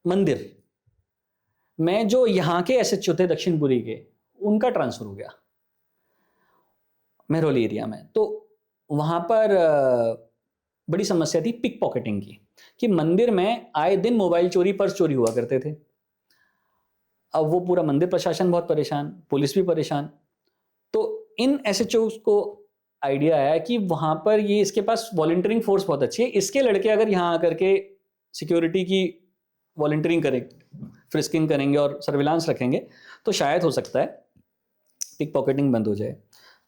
मंदिर में जो यहाँ के एसएचओ थे दक्षिणपुरी के, उनका ट्रांसफर हो गया मेहरौली एरिया में। तो वहाँ पर बड़ी समस्या थी पिक पॉकेटिंग की, कि मंदिर में आए दिन मोबाइल चोरी, पर्स चोरी हुआ करते थे। अब वो पूरा मंदिर प्रशासन बहुत परेशान, पुलिस भी परेशान। तो इन एसएचओ को आइडिया आया कि वहाँ पर ये, इसके पास वॉलंटियरिंग फोर्स बहुत अच्छी है, इसके लड़के अगर यहाँ आकर के सिक्योरिटी की वॉलंटियरिंग करें, फ्रिस्किंग करेंगे और सर्विलांस रखेंगे, तो शायद हो सकता है पिक पॉकेटिंग बंद हो जाए।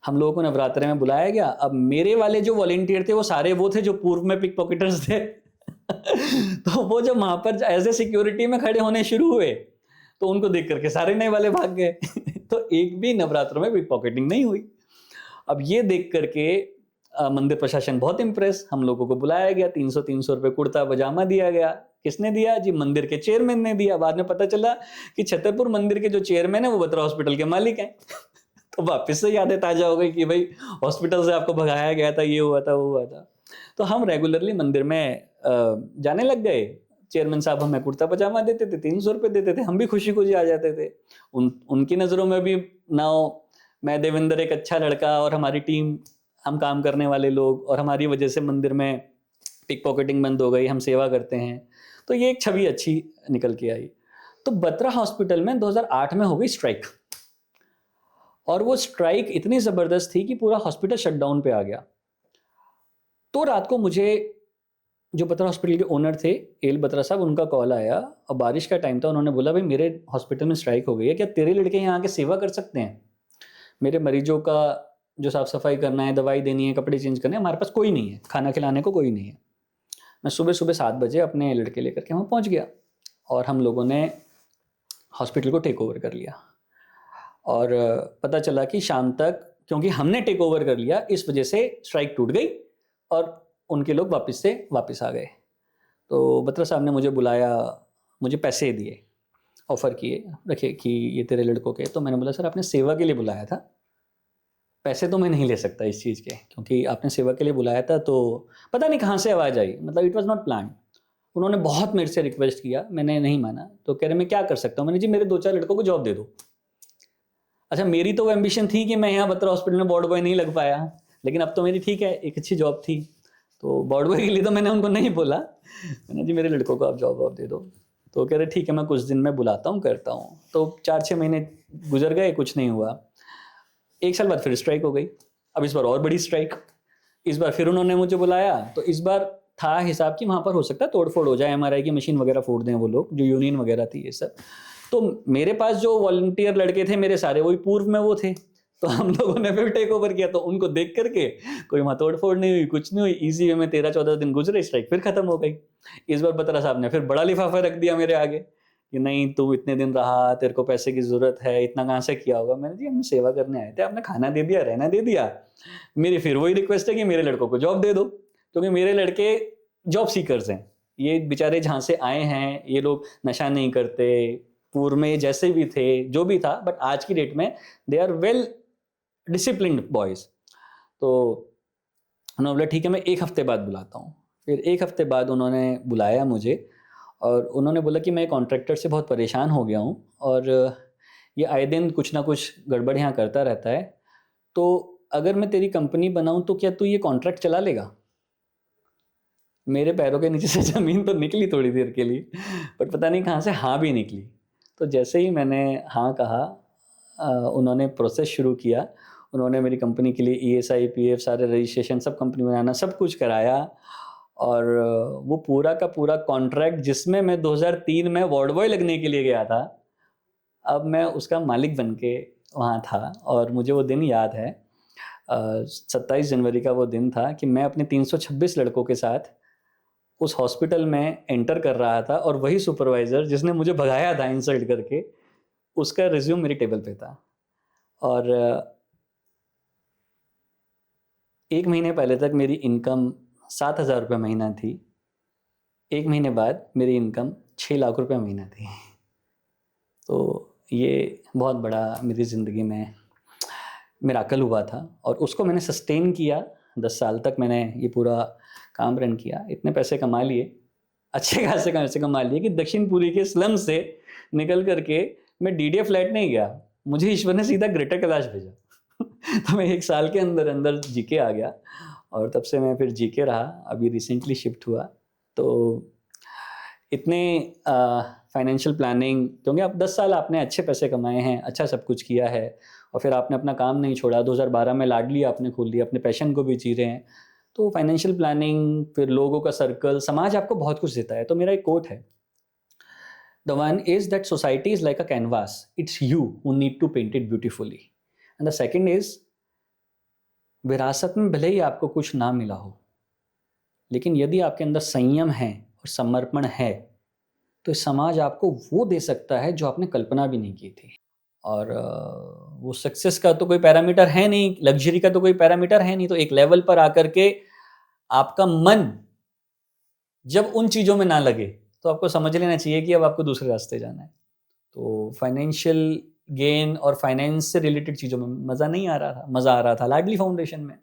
हम लोगों को नवरात्रे में बुलाया गया। अब मेरे वाले जो वॉलंटियर थे वो सारे वो थे जो पूर्व में पिक पॉकेटर्स थे। तो वो जब वहां पर एज ए सिक्योरिटी में खड़े होने शुरू हुए, तो उनको देख करके सारे नए वाले भाग गए। तो एक भी नवरात्रों में पिक पॉकेटिंग नहीं हुई। अब ये देख करके मंदिर प्रशासन बहुत इंप्रेस, हम लोगों को बुलाया गया, 300 रुपए कुर्ता पजामा दिया गया। किसने दिया जी? मंदिर के चेयरमैन ने दिया। बाद में पता चला कि छतरपुर मंदिर के जो चेयरमैन है वो बत्रा हॉस्पिटल के मालिक हैं। तो वापस से यादें ताजा हो गई कि भाई हॉस्पिटल से आपको भगाया गया था, ये हुआ था, वो हुआ था। तो हम रेगुलरली मंदिर में जाने लग गए। चेयरमैन साहब हमें कुर्ता पजामा देते थे, 300 रुपये देते थे, हम भी खुशी खुशी आ जाते थे। उनकी नज़रों में भी नाउ मैं देवेंद्र एक अच्छा लड़का, और हमारी टीम, हम काम करने वाले लोग, और हमारी वजह से मंदिर में पिक पॉकेटिंग बंद हो गई, हम सेवा करते हैं। तो ये एक छवि अच्छी निकल के आई। तो बत्रा हॉस्पिटल में 2008 में हो गई स्ट्राइक, और वो स्ट्राइक इतनी ज़बरदस्त थी कि पूरा हॉस्पिटल शटडाउन पे आ गया। तो रात को मुझे जो बत्रा हॉस्पिटल के ओनर थे एल बत्रा साहब, उनका कॉल आया, और बारिश का टाइम था। उन्होंने बोला भाई मेरे हॉस्पिटल में स्ट्राइक हो गई है, क्या तेरे लड़के यहाँ आके सेवा कर सकते हैं? मेरे मरीजों का जो साफ सफाई करना है, दवाई देनी है, कपड़े चेंज करने हैं, हमारे पास कोई नहीं है, खाना खिलाने को कोई नहीं है। मैं सुबह-सुबह 7 बजे अपने लड़के लेकर के वहाँ पहुँच गया और हम लोगों ने हॉस्पिटल को टेक ओवर कर लिया। और पता चला कि शाम तक, क्योंकि हमने टेक ओवर कर लिया, इस वजह से स्ट्राइक टूट गई और उनके लोग वापस आ गए। तो बत्रा साहब ने मुझे बुलाया, मुझे पैसे दिए, ऑफ़र किए, रखे कि ये तेरे लड़कों के। तो मैंने बोला सर आपने सेवा के लिए बुलाया था, पैसे तो मैं नहीं ले सकता इस चीज़ के, क्योंकि आपने सेवा के लिए बुलाया था। तो पता नहीं कहाँ से आवाज़ आई, मतलब इट वाज़ नॉट प्लान्ड। उन्होंने बहुत मेरे से रिक्वेस्ट किया, मैंने नहीं माना। तो कह रहे मैं क्या कर सकता हूँ? मैंने जी मेरे 2-4 लड़कों को जॉब दे दो। अच्छा, मेरी तो वो एम्बिशन थी कि मैं यहाँ बत्रा हॉस्पिटल में वार्ड बॉय नहीं लग पाया, लेकिन अब तो मेरी ठीक है, एक अच्छी जॉब थी। तो वार्ड बॉय के लिए तो मैंने उनको नहीं बोला, मैंने जी मेरे लड़कों को आप जॉब वॉब दे दो। तो कह रहे ठीक है मैं कुछ दिन में बुलाता हूँ, करता हूँ। तो 4-6 महीने गुजर गए, कुछ नहीं हुआ। 1 साल बाद फिर स्ट्राइक हो गई। अब इस बार और बड़ी स्ट्राइक। इस बार फिर उन्होंने मुझे बुलाया, तो इस बार था हिसाब कि वहाँ पर हो सकता है तोड़-फोड़ हो जाए, एमआरआई की मशीन वगैरह फोड़ दें वो लोग, जो यूनियन वगैरह थी ये सब। तो मेरे पास जो वॉलंटियर लड़के थे मेरे सारे, वही पूर्व में वो थे। तो हम लोगों ने फिर टेक ओवर किया। तो उनको देख करके कोई वहाँ तोड़-फोड़ नहीं हुई, कुछ नहीं हुई। ईज़ी वे में 13-14 दिन गुज़रे, स्ट्राइक फिर खत्म हो गई। इस बार बत्रा साहब ने फिर बड़ा लिफ़ाफ़ा रख दिया मेरे आगे कि नहीं तू इतने दिन रहा, तेरे को पैसे की ज़रूरत है, इतना कहाँ से किया होगा? मैंने जी हम सेवा करने आए थे, आपने खाना दे दिया, रहना दे दिया। मेरी फिर वही रिक्वेस्ट है कि मेरे लड़कों को जॉब दे दो, क्योंकि मेरे लड़के जॉब सीकर्स हैं। ये बेचारे जहाँ से आए हैं, ये लोग नशा नहीं करते, पूर्व में जैसे भी थे, जो भी था, बट आज की डेट में they are well disciplined boys. तो उन्होंने बोला ठीक है मैं 1 हफ्ते बाद बुलाता हूँ। फिर 1 हफ्ते बाद उन्होंने बुलाया मुझे और उन्होंने बोला कि मैं कॉन्ट्रैक्टर से बहुत परेशान हो गया हूँ और ये आए दिन कुछ ना कुछ गड़बड़ यहाँ करता रहता है। तो अगर मैं तेरी कंपनी बनाऊँ तो क्या तू ये कॉन्ट्रैक्ट चला लेगा? मेरे पैरों के नीचे से ज़मीन तो निकली थोड़ी देर के लिए, बट पता नहीं कहाँ से हाँ भी निकली। तो जैसे ही मैंने हाँ कहा, उन्होंने प्रोसेस शुरू किया। उन्होंने मेरी कंपनी के लिए ईएसआई, पीएफ सारे रजिस्ट्रेशन, सब कंपनी बनाना, सब कुछ कराया और वो पूरा का पूरा कॉन्ट्रैक्ट जिसमें मैं 2003 में वार्ड बॉय लगने के लिए गया था, अब मैं उसका मालिक बन के वहाँ था। और मुझे वो दिन याद है, 27 जनवरी का वो दिन था कि मैं अपने 326 लड़कों के साथ उस हॉस्पिटल में एंटर कर रहा था और वही सुपरवाइज़र जिसने मुझे भगाया था इंसल्ट करके, उसका रिज़्यूम मेरी टेबल पे था। और 1 महीने पहले तक मेरी इनकम ₹7,000 महीना थी। 1 महीने बाद मेरी इनकम ₹6 लाख महीना थी। तो ये बहुत बड़ा मेरी ज़िंदगी में मिरेकल हुआ था और उसको मैंने सस्टेन किया। 10 साल तक मैंने ये पूरा काम रन किया। इतने पैसे कमा लिए, अच्छे खासे पैसे कमा लिए कि दक्षिणपुरी के स्लम से निकल कर के मैं डीडीए फ्लैट नहीं गया। मुझे ईश्वर ने सीधा ग्रेटर कैलाश भेजा। तो मैं 1 साल के अंदर जीके आ गया और तब से मैं फिर जीके रहा। अभी रिसेंटली शिफ्ट हुआ। तो इतने फाइनेंशियल प्लानिंग, क्योंकि अब 10 साल आपने अच्छे पैसे कमाए हैं, अच्छा सब कुछ किया है और फिर आपने अपना काम नहीं छोड़ा। 2012 में लाडली आपने खोल लिया, अपने पैशन को भी जी रहे हैं। तो फाइनेंशियल प्लानिंग, फिर लोगों का सर्कल, समाज आपको बहुत कुछ देता है। तो मेरा एक कोट है, the one is that society is like a canvas, it's you who need to paint it beautifully. And the second is, विरासत में भले ही आपको कुछ ना मिला हो, लेकिन यदि आपके अंदर संयम है और समर्पण है, तो समाज आपको वो दे सकता है जो आपने कल्पना भी नहीं की थी। और वो सक्सेस का तो कोई पैरामीटर है नहीं, लग्ज़री का तो कोई पैरामीटर है नहीं। तो एक लेवल पर आकर के आपका मन जब उन चीज़ों में ना लगे, तो आपको समझ लेना चाहिए कि अब आपको दूसरे रास्ते जाना है। तो फाइनेंशियल गेन और फाइनेंस से रिलेटेड चीज़ों में मज़ा नहीं आ रहा था, मज़ा आ रहा था लाडली फाउंडेशन में।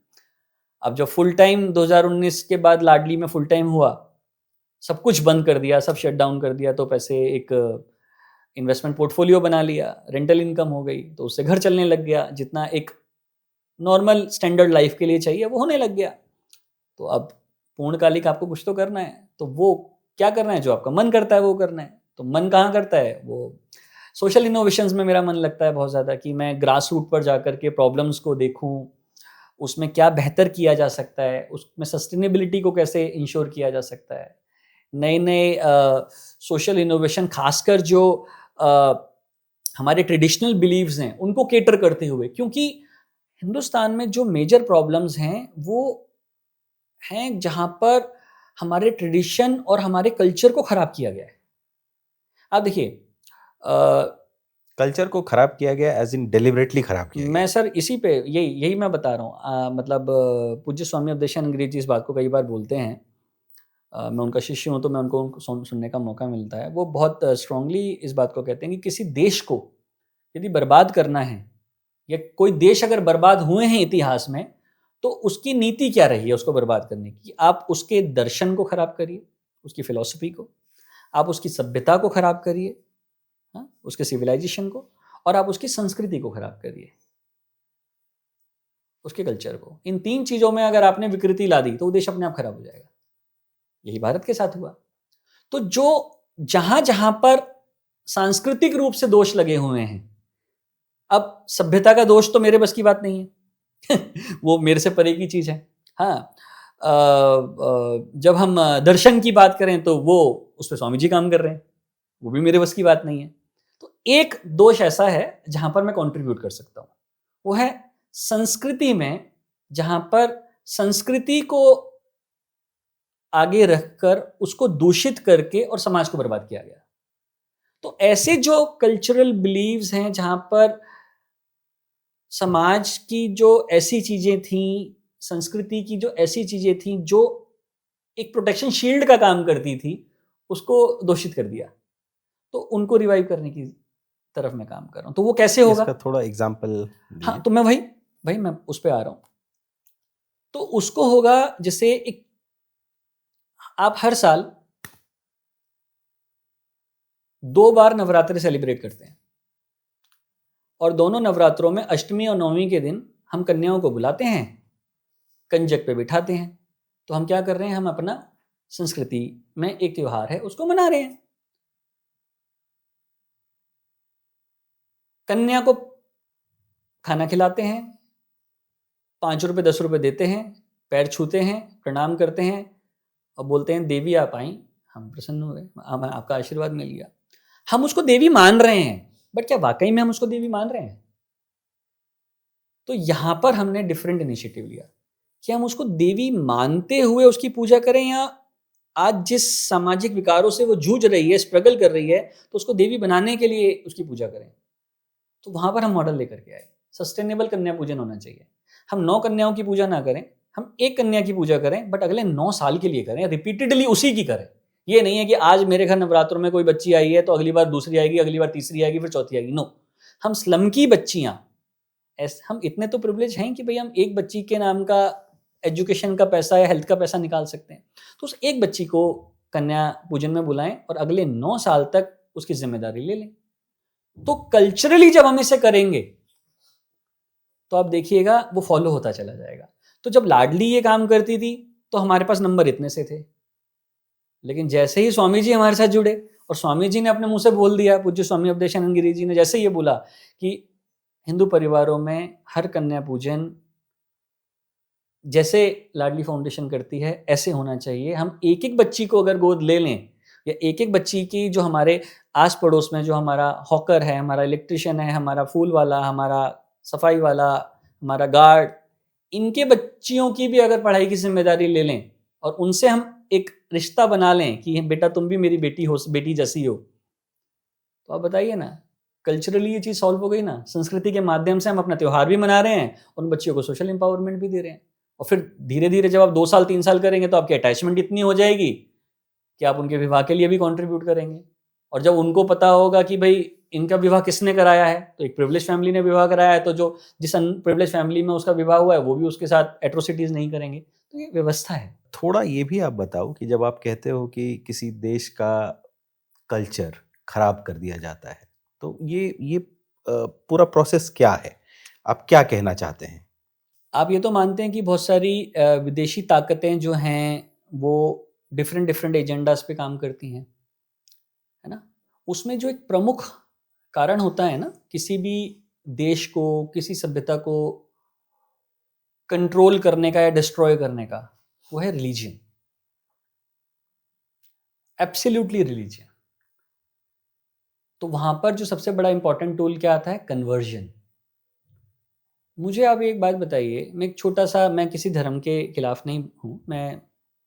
अब जब फुल टाइम 2019 के बाद लाडली में फुल टाइम हुआ, सब कुछ बंद कर दिया, सब शट डाउन कर दिया, तो पैसे एक इन्वेस्टमेंट पोर्टफोलियो बना लिया, रेंटल इनकम हो गई, तो उससे घर चलने लग गया, जितना एक नॉर्मल स्टैंडर्ड लाइफ के लिए चाहिए वो होने लग गया। तो अब पूर्णकालिक आपको कुछ तो करना है, तो वो क्या करना है? जो आपका मन करता है वो करना है। तो मन कहाँ करता है? वो सोशल इनोवेशंस में मेरा मन लगता है बहुत ज़्यादा, कि मैं ग्रास रूट पर जाकर के प्रॉब्लम्स को देखूँ, उसमें क्या बेहतर किया जा सकता है, उसमें सस्टेनेबिलिटी को कैसे इंश्योर किया जा सकता है। नए-नए सोशल इनोवेशन, खासकर जो अ, हमारे ट्रेडिशनल बिलीव्स हैं, उनको कैटर करते हुए, क्योंकि हिंदुस्तान में जो मेजर प्रॉब्लम्स हैं, वो हैं जहाँ पर हमारे ट्रेडिशन और हमारे कल्चर को ख़राब किया गया है। आप देखिए कल्चर को खराब किया गया एज इन डेलिबरेटली खराब किया मैं गया। सर इसी पे यही मैं बता रहा हूँ। मतलब पूज्य स्वामी अवधेशानंद गिरी जी इस बात को कई बार बोलते हैं। मैं उनका शिष्य हूँ तो मैं उनको सुनने का मौका मिलता है। वो बहुत स्ट्रांगली इस बात को कहते हैं कि किसी देश को यदि बर्बाद करना है या कोई देश अगर बर्बाद हुए हैं इतिहास में, तो उसकी नीति क्या रही है उसको बर्बाद करने की? आप उसके दर्शन को खराब करिए, उसकी फिलॉसफी को, आप उसकी सभ्यता को खराब करिए, हाँ, उसके सिविलाइजेशन को, और आप उसकी संस्कृति को खराब करिए, उसके कल्चर को। इन 3 चीज़ों में अगर आपने विकृति ला दी तो वो देश अपने आप खराब हो जाएगा। यही भारत के साथ हुआ। तो जो जहाँ-जहाँ पर सांस्कृतिक रूप से दोष लगे हुए हैं, अब सभ्यता का दोष तो मेरे बस की बात नहीं है। वो मेरे से परे की चीज़ है। हाँ, जब हम दर्शन की बात करें तो वो उस पे स्वामी जी काम कर रहे हैं, वो भी मेरे बस की बात नहीं है। तो एक दोष ऐसा है जहाँ पर मैं कंट्रीब्यूट कर सकता हूँ, वो है संस्कृति में, जहाँ पर संस्कृति को आगे रखकर उसको दूषित करके और समाज को बर्बाद किया गया। तो ऐसे जो कल्चरल बिलीव्स हैं जहाँ पर समाज की जो ऐसी चीज़ें थीं, संस्कृति की जो ऐसी चीज़ें थीं जो एक प्रोटेक्शन शील्ड का काम करती थी, उसको दूषित कर दिया। तो उनको रिवाइव करने की तरफ मैं काम कर रहा हूँ। तो वो कैसे होगा? इसका थोड़ा एग्जांपल हाँ, दीजिए। तो मैं उस पे आ रहा हूँ। तो उसको होगा जैसे एक आप हर साल 2 बार नवरात्रि सेलिब्रेट करते हैं और दोनों नवरात्रों में अष्टमी और नवमी के दिन हम कन्याओं को बुलाते हैं, कंजक पे बिठाते हैं। तो हम क्या कर रहे हैं? हम अपना संस्कृति में एक त्योहार है उसको मना रहे हैं। कन्या को खाना खिलाते हैं, 5 रुपए 10 रुपए देते हैं, पैर छूते हैं, प्रणाम करते हैं और बोलते हैं देवी आप आई, हम प्रसन्न हो गए, हमें आपका आशीर्वाद मिल गया। हम उसको देवी मान रहे हैं, बट क्या वाकई में हम उसको देवी मान रहे हैं? तो यहाँ पर हमने डिफरेंट इनिशिएटिव लिया कि हम उसको देवी मानते हुए उसकी पूजा करें, या आज जिस सामाजिक विकारों से वो जूझ रही है, स्ट्रगल कर रही है, तो उसको देवी बनाने के लिए उसकी पूजा करें। तो वहाँ पर हम मॉडल लेकर के आए, सस्टेनेबल कन्या पूजन होना चाहिए। हम 9 कन्याओं की पूजा ना करें, हम एक कन्या की पूजा करें, बट अगले 9 साल के लिए करें, रिपीटेडली उसी की करें। ये नहीं है कि आज मेरे घर नवरात्रों में कोई बच्ची आई है तो अगली बार दूसरी आएगी, अगली बार तीसरी आएगी, फिर चौथी आएगी। नो, हम स्लम की बच्चियाँ, हम इतने तो प्रिविलेज हैं कि भाई हम एक बच्ची के नाम का एजुकेशन का पैसा या हेल्थ का पैसा निकाल सकते हैं। तो उस एक बच्ची को कन्या पूजन में बुलाएं और अगले 9 साल तक उसकी जिम्मेदारी ले लें। तो कल्चरली जब हम इसे करेंगे तो आप देखिएगा वो फॉलो होता चला जाएगा। तो जब लाडली ये काम करती थी तो हमारे पास नंबर इतने से थे, लेकिन जैसे ही स्वामी जी हमारे साथ जुड़े और स्वामी जी ने अपने मुंह से बोल दिया, पूज्य स्वामी अवधेशानंद गिरी जी ने जैसे ये बोला कि हिंदू परिवारों में हर कन्या पूजन जैसे लाडली फाउंडेशन करती है ऐसे होना चाहिए। हम एक एक बच्ची को अगर गोद ले लें, या एक एक बच्ची की जो हमारे आस पड़ोस में जो हमारा हॉकर है, हमारा इलेक्ट्रिशियन है, हमारा फूल वाला, हमारा सफाई वाला, हमारा गार्ड, इनके बच्चियों की भी अगर पढ़ाई की जिम्मेदारी ले लें और उनसे हम एक रिश्ता बना लें कि बेटा तुम भी मेरी बेटी जैसी हो, तो आप बताइए ना, कल्चरली ये चीज़ सॉल्व हो गई ना। संस्कृति के माध्यम से हम अपना त्योहार भी मना रहे हैं, उन बच्चियों को सोशल एम्पावरमेंट भी दे रहे हैं। और फिर धीरे-धीरे जब आप 2 साल 3 साल करेंगे तो आपकी अटैचमेंट इतनी हो जाएगी कि आप उनके विवाह के लिए भी कंट्रीब्यूट करेंगे। और जब उनको पता होगा कि भई इनका विवाह किसने कराया है, तो एक प्रिविलेज्ड फैमिली ने विवाह कराया है, तो जो जिस अनप्रिविलेज्ड फैमिली में उसका विवाह हुआ है, वो भी उसके साथ एट्रोसिटीज़ नहीं करेंगे। तो ये व्यवस्था है। थोड़ा ये भी आप बताओ कि जब आप कहते हो कि किसी देश का कल्चर खराब कर दिया जाता है, तो ये पूरा प्रोसेस क्या है? आप क्या कहना चाहते हैं? आप ये तो मानते हैं कि बहुत सारी विदेशी ताकतें जो हैं, वो डिफरेंट डिफरेंट एजेंडाज़ पे काम करती हैं, है ना? उसमें जो एक प्रमुख कारण होता है ना, किसी भी देश को, किसी सभ्यता को कंट्रोल करने का या डिस्ट्रॉय करने का, वो है रिलीजन। Absolutely religion. तो वहाँ पर जो सबसे बड़ा इम्पोर्टेंट टूल क्या आता है? कन्वर्जन। मुझे आप एक बात बताइए, मैं एक छोटा-सा, मैं किसी धर्म के खिलाफ नहीं हूँ, मैं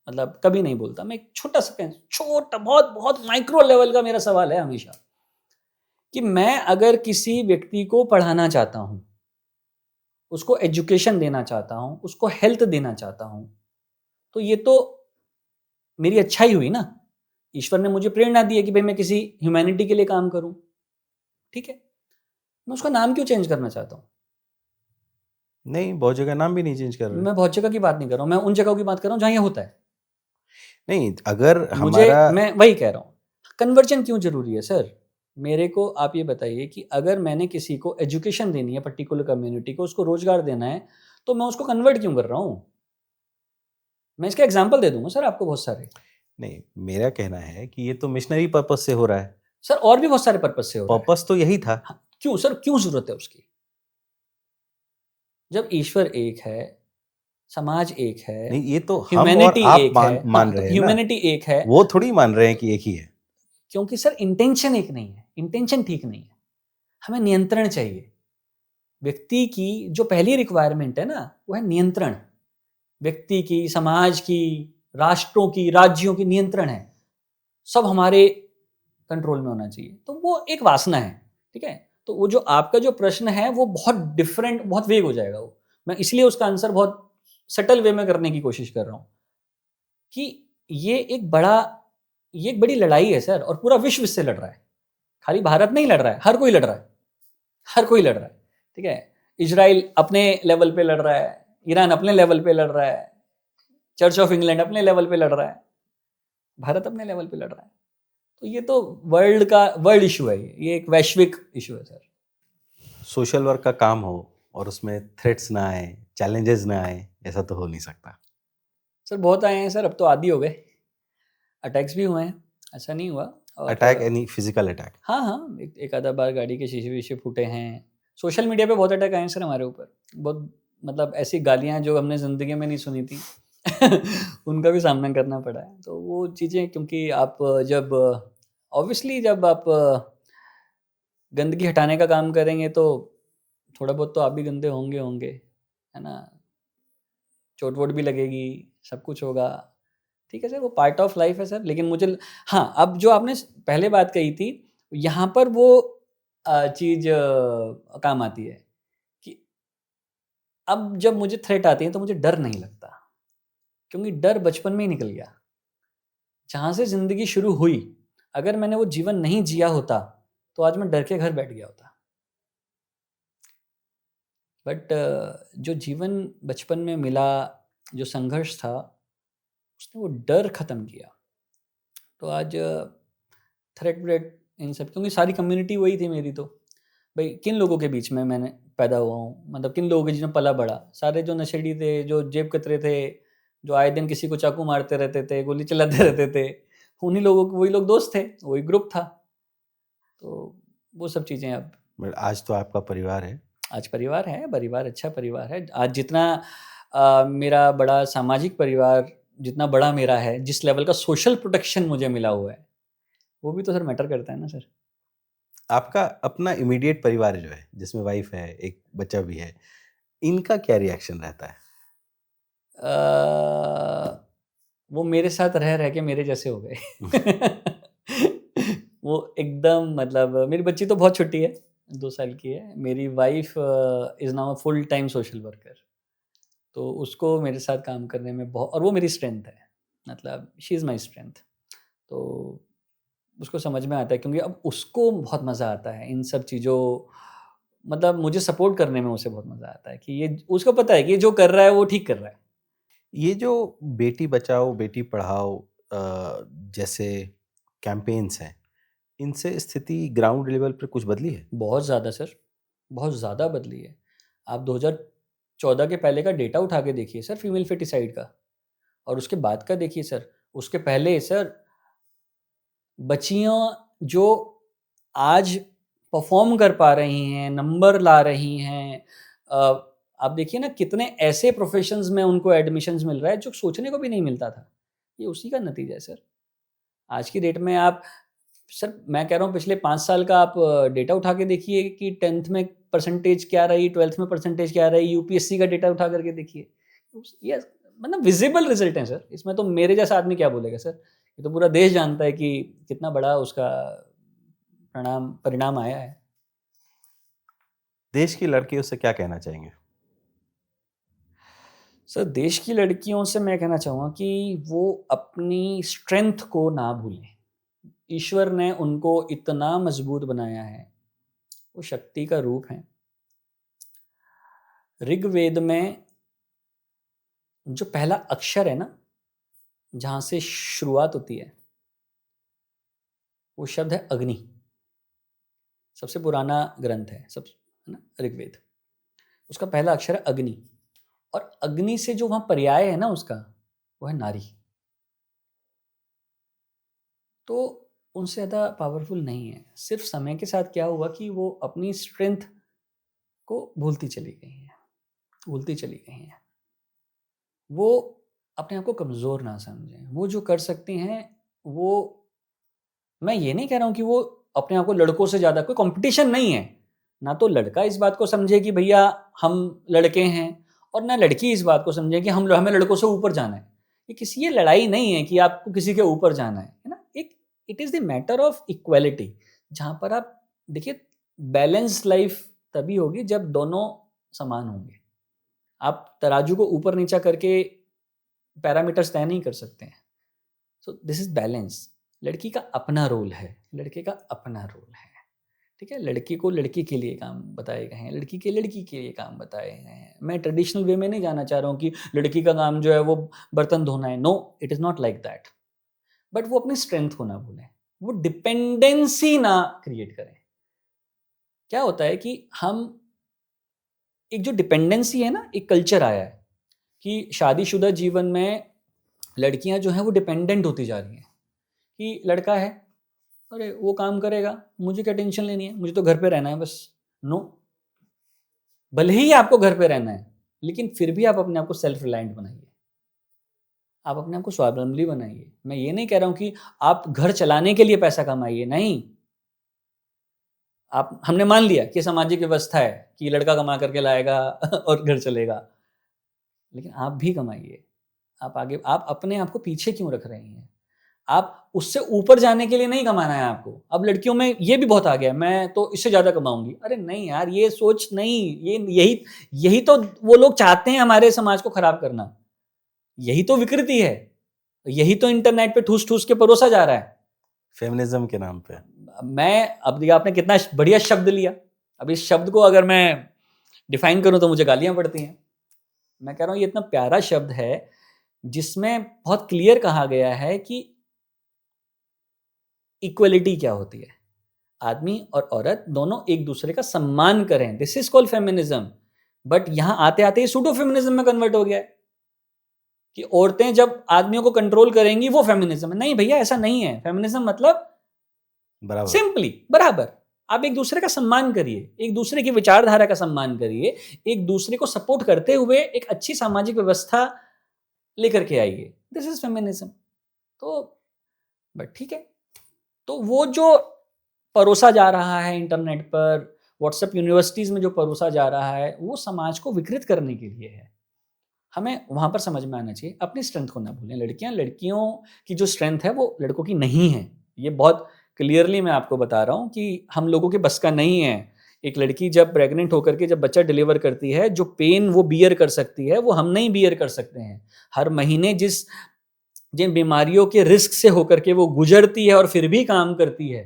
मतलब कभी नहीं बोलता। मैं एक छोटा बहुत बहुत माइक्रो लेवल का मेरा सवाल है हमेशा कि मैं अगर किसी व्यक्ति को पढ़ाना चाहता हूँ, उसको एजुकेशन देना चाहता हूँ, उसको हेल्थ देना चाहता हूँ, तो ये तो मेरी अच्छाई हुई ना। ईश्वर ने मुझे प्रेरणा दी है कि भाई मैं किसी ह्यूमैनिटी के लिए काम करूँ, ठीक है। मैं उसका नाम क्यों चेंज करना चाहता हूँ? नहीं, बहुत जगह नाम भी नहीं चेंज कर रहे। मैं बहुत जगह की बात नहीं कर रहा हूँ, मैं उन जगहों की बात कर रहा हूँ जहाँ ये होता है। नहीं, अगर मुझे हमारा मैं वही कह रहा हूँ, कन्वर्जन क्यों ज़रूरी है सर? मेरे को आप ये बताइए कि अगर मैंने किसी को एजुकेशन देनी है पर्टिकुलर कम्युनिटी को, उसको रोज़गार देना है, तो मैं उसको कन्वर्ट क्यों कर रहा हूँ? मैं इसका एग्ज़ाम्पल दे दूँगा सर आपको बहुत सारे। नहीं, मेरा कहना है कि ये तो मिशनरी पर्पस से हो रहा है। सर और भी बहुत सारे पर्पज़ से हो रहा है। पर्पस तो यही था। हाँ, क्यों सर, क्यों ज़रूरत है उसकी? जब ईश्वर एक है, समाज एक है, नहीं, ये तो हम और ह्यूमैनिटी आप एक है। मान मान हाँ, तो रहे हैं ना। ह्यूमैनिटी एक है। वो थोड़ी मान रहे हैं कि एक ही है। क्योंकि सर इंटेंशन एक नहीं है, इंटेंशन ठीक नहीं है। हमें नियंत्रण चाहिए। व्यक्ति की जो पहली रिक्वायरमेंट है ना, वो है नियंत्रण। व्यक्ति की, समाज की, राष्ट्रों की, राज्यों की नियंत्रण है। सब हमारे कंट्रोल में होना चाहिए। तो वो एक वासना है, ठीक है? तो वो जो आपका जो प्रश्न है वो बहुत डिफरेंट, बहुत वेग हो जाएगा वो। मैं इसलिए उसका आंसर बहुत सटल वे में करने की कोशिश कर रहा हूँ कि ये एक बड़ी लड़ाई है सर, और पूरा विश्व इससे लड़ रहा है। खाली भारत नहीं लड़ रहा है, हर कोई लड़ रहा है। हर कोई लड़ रहा है, ठीक है? इज़राइल अपने लेवल पे लड़ रहा है, ईरान अपने लेवल पे लड़ रहा है, चर्च ऑफ इंग्लैंड अपने लेवल पे लड़ रहा है, भारत अपने लेवल पे लड़ रहा है। तो ये तो वर्ल्ड इश्यू है, ये एक वैश्विक इश्यू है सर। सोशल वर्क का काम हो और उसमें थ्रेट्स ना आए, चैलेंजेस ना आए, ऐसा तो हो नहीं सकता। सर बहुत आए हैं सर, अब तो आदी हो गए। अटैक्स भी हुए हैं, ऐसा नहीं हुआ। और अटैक यानी फिजिकल अटैक? हाँ, हाँ, एक आधा बार गाड़ी के शीशे-वीशे फूटे हैं। सोशल मीडिया पे बहुत अटैक आए हैं सर हमारे ऊपर। बहुत मतलब ऐसी गालियाँ जो हमने ज़िंदगी में नहीं सुनी थी, उनका भी सामना करना पड़ा है। तो वो चीज़ें, क्योंकि आप जब ऑब्वियसली जब आप गंदगी हटाने का काम करेंगे तो थोड़ा बहुत तो आप भी गंदे होंगे, है ना? चोट-वोट भी लगेगी, सब कुछ होगा। ठीक है सर, वो पार्ट ऑफ लाइफ़ है सर। लेकिन मुझे हाँ, अब जो आपने पहले बात कही थी, यहाँ पर वो चीज़ काम आती है कि अब जब मुझे थ्रेट आती है तो मुझे डर नहीं लगता, क्योंकि डर बचपन में ही निकल गया। जहाँ से ज़िंदगी शुरू हुई, अगर मैंने वो जीवन नहीं जिया होता, तो आज मैं डर के घर बैठ गया होता। बट जो जीवन बचपन में मिला, जो संघर्ष था, उसने वो डर ख़त्म किया। तो आज थ्रेट-व्रेट इन सब, क्योंकि सारी कम्युनिटी वही थी मेरी तो। भई किन लोगों के बीच में मैंने पैदा हुआ हूँ, मतलब किन लोगों के बीच में पला-बड़ा। सारे जो नशेड़ी थे, जो जेब कतरे थे, जो आए दिन किसी को चाकू मारते रहते थे, गोली चलाते रहते थे, उन्हीं लोगों के वही लोग दोस्त थे, वही ग्रुप था। तो वो सब चीज़ें अब बट आज तो आपका परिवार है। आज परिवार है, परिवार अच्छा परिवार है। आज जितना मेरा बड़ा सामाजिक परिवार जितना बड़ा मेरा है, जिस लेवल का सोशल प्रोटेक्शन मुझे मिला हुआ है, वो भी तो सर मैटर करता है ना सर। आपका अपना इमीडिएट परिवार जो है, जिसमें वाइफ है, एक बच्चा भी है, इनका क्या रिएक्शन रहता है? अ, वो मेरे साथ रह के मेरे जैसे हो गए। वो एकदम मतलब मेरी बच्ची तो बहुत छोटी है, 2 साल की है। मेरी wife is now a full time social worker. तो उसको मेरे साथ काम करने में और वो मेरी स्ट्रेंथ है। मतलब शी इज़ माय स्ट्रेंथ। तो उसको समझ में आता है, क्योंकि अब उसको बहुत मज़ा आता है इन सब चीज़ों, मतलब मुझे सपोर्ट करने में उसे बहुत मज़ा आता है कि ये उसको पता है कि ये जो कर रहा है वो ठीक कर रहा है। ये जो बेटी बचाओ, बेटी पढ़ाओ जैसे कैंपेन्स हैं, इनसे स्थिति ग्राउंड लेवल पे कुछ बदली है? बहुत ज़्यादा सर, बहुत ज़्यादा बदली है। आप 2014 के पहले का डेटा उठा के देखिए सर, फीमेल फेटिसाइड का, और उसके बाद का देखिए सर। उसके पहले सर, बच्चियाँ जो आज परफ़ॉर्म कर पा रही हैं, नंबर ला रही हैं, आप देखिए ना कितने ऐसे प्रोफ़ेशंस में उनको एडमिशन्स मिल रहा है जो सोचने को भी नहीं मिलता था। ये उसी का नतीजा है सर। आज की डेट में आप सर, मैं कह रहा हूँ पिछले 5 साल का आप डेटा उठा के देखिए कि 10th में परसेंटेज क्या रही, 12th में परसेंटेज क्या रही, यूपीएससी का डेटा उठा करके देखिए। उस ये मतलब विजिबल रिजल्ट है सर, इसमें तो मेरे जैसा आदमी क्या बोलेगा सर, ये तो पूरा देश जानता है कि कितना बड़ा उसका परिणाम आया है। देश की लड़कियों से क्या कहना चाहेंगे? सर देश की लड़कियों से मैं कहना चाहूँगा कि वो अपनी स्ट्रेंथ को ना भूलें। ईश्वर ने उनको इतना मजबूत बनाया है, वो शक्ति का रूप है। ऋग्वेद में जो पहला अक्षर है ना, जहाँ से शुरुआत होती है, वो शब्द है अग्नि। सबसे पुराना ग्रंथ है सब, है ना, ऋग्वेद। उसका पहला अक्षर है अग्नि, और अग्नि से जो वहाँ पर्याय है ना उसका, वो है नारी। तो उनसे ज़्यादा पावरफुल नहीं है। सिर्फ समय के साथ क्या हुआ कि वो अपनी स्ट्रेंथ को भूलती चली गई हैं, भूलती चली गई हैं। वो अपने आप को कमज़ोर ना समझें। वो जो कर सकती हैं, वो, मैं ये नहीं कह रहा हूँ कि वो अपने आप को लड़कों से ज़्यादा, कोई कॉम्पिटिशन नहीं है। ना तो लड़का इस बात को समझे कि भैया हम लड़के हैं, और ना लड़की इस बात को समझे कि हमें लड़कों से ऊपर जाना है। ये लड़ाई नहीं है कि आपको किसी के ऊपर जाना है ना? एक, it is the matter of equality, जहाँ पर आप देखिए, बैलेंस लाइफ तभी होगी जब दोनों समान होंगे। आप तराजू को ऊपर-नीचा करके पैरामीटर्स तय नहीं कर सकते हैं। So this is balance. लड़की का अपना रोल है, लड़के का अपना रोल है, ठीक है? लड़की को लड़की के लिए काम बताए गए हैं, लड़की के लड़की के लिए काम बताए गए हैं। मैं ट्रेडिशनल वे में नहीं जाना चाह रहा हूँ कि लड़की का काम जो है वो बर्तन धोना है। No, it is not like that. But वो अपनी स्ट्रेंथ को ना भूलें, वो डिपेंडेंसी ना क्रिएट करें। क्या होता है कि हम, एक जो डिपेंडेंसी है ना, एक कल्चर आया है कि शादीशुदा जीवन में लड़कियां जो हैं वो डिपेंडेंट होती जा रही हैं, कि लड़का है, अरे वो काम करेगा, मुझे क्या टेंशन लेनी है, मुझे तो घर पे रहना है बस। नो, भले ही आपको घर पे रहना है, लेकिन फिर भी आप अपने आप को सेल्फ रिलायंट बनाइए, आप अपने आप को स्वावलंबी बनाइए। मैं ये नहीं कह रहा हूँ कि आप घर चलाने के लिए पैसा कमाइए, नहीं। आप, हमने मान लिया कि सामाजिक व्यवस्था है कि लड़का कमा करके लाएगा और घर चलेगा, लेकिन आप भी कमाइए। आप आगे, आप अपने आप को पीछे क्यों रख रहे हैं? आप उससे ऊपर जाने के लिए नहीं कमाना है आपको। अब लड़कियों में ये भी बहुत आ गया है, मैं तो इससे ज़्यादा कमाऊँगी। अरे नहीं यार, ये सोच नहीं, ये यही यही तो वो लोग चाहते हैं हमारे समाज को खराब करना। यही तो विकृति है। यही तो इंटरनेट पे ठूस-ठूस के परोसा जा रहा है। फेमिनिज्म के नाम पे। अब देखिए आपने कितना बढ़िया शब्द लिया। अब इस शब्द को अगर मैं डिफाइन करूँ तो मुझे गालियाँ पड़ती हैं। मैं कह रहा हूँ ये इतना प्यारा शब्द है, जिसमें बहुत क्लियर कहा गया है कि इक्वालिटी क्या होती है। आदमी और औरत दोनों एक दूसरे का सम्मान करें, this is called feminism. But यहाँ आते आते ये सूडो फेमिनिज्म में कन्वर्ट हो गया है कि औरतें जब आदमियों को कंट्रोल करेंगी वो फेमिनिज्म है। नहीं भैया, ऐसा नहीं है। फेमिनिज्म मतलब बराबर। सिंपली बराबर। आप एक दूसरे का सम्मान करिए, एक दूसरे की विचारधारा का सम्मान करिए, एक दूसरे को सपोर्ट करते हुए एक अच्छी सामाजिक व्यवस्था लेकर के आइए, दिस इज फेमिनिज्म। तो बट ठीक है, तो वो जो परोसा जा रहा है इंटरनेट पर, व्हाट्सएप यूनिवर्सिटीज़ में जो परोसा जा रहा है, वो समाज को विकृत करने के लिए है। हमें वहाँ पर समझ में आना चाहिए, अपनी स्ट्रेंथ को ना भूलें। लड़कियों की जो स्ट्रेंथ है वो लड़कों की नहीं है। ये बहुत क्लियरली मैं आपको बता रहा हूँ कि हम लोगों के बस का नहीं है। एक लड़की जब प्रेग्नेंट होकर के जब बच्चा डिलीवर करती है, जो पेन वो बियर कर सकती है, वो हम नहीं बियर कर सकते हैं। हर महीने जिन बीमारियों के रिस्क से होकर के वो गुजरती है और फिर भी काम करती है,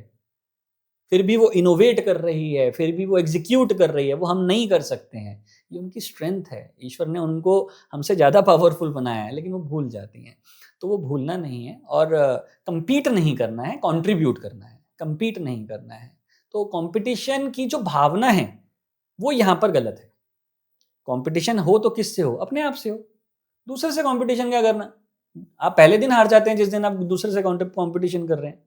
फिर भी वो इनोवेट कर रही है, फिर भी वो एग्जीक्यूट कर रही है, वो हम नहीं कर सकते हैं। ये उनकी स्ट्रेंथ है। ईश्वर ने उनको हमसे ज़्यादा पावरफुल बनाया है, लेकिन वो भूल जाती हैं। तो वो भूलना नहीं है, और कम्पीट नहीं करना है, कंट्रीब्यूट करना है, कम्पीट नहीं करना है। तो कंपटीशन की जो भावना है, वो यहाँ पर गलत है। कंपटीशन हो तो किससे हो? अपने आप से हो। दूसरे से कंपटीशन क्या करना? आप पहले दिन हार जाते हैं जिस दिन आप दूसरे से कंपटीशन कर रहे हैं।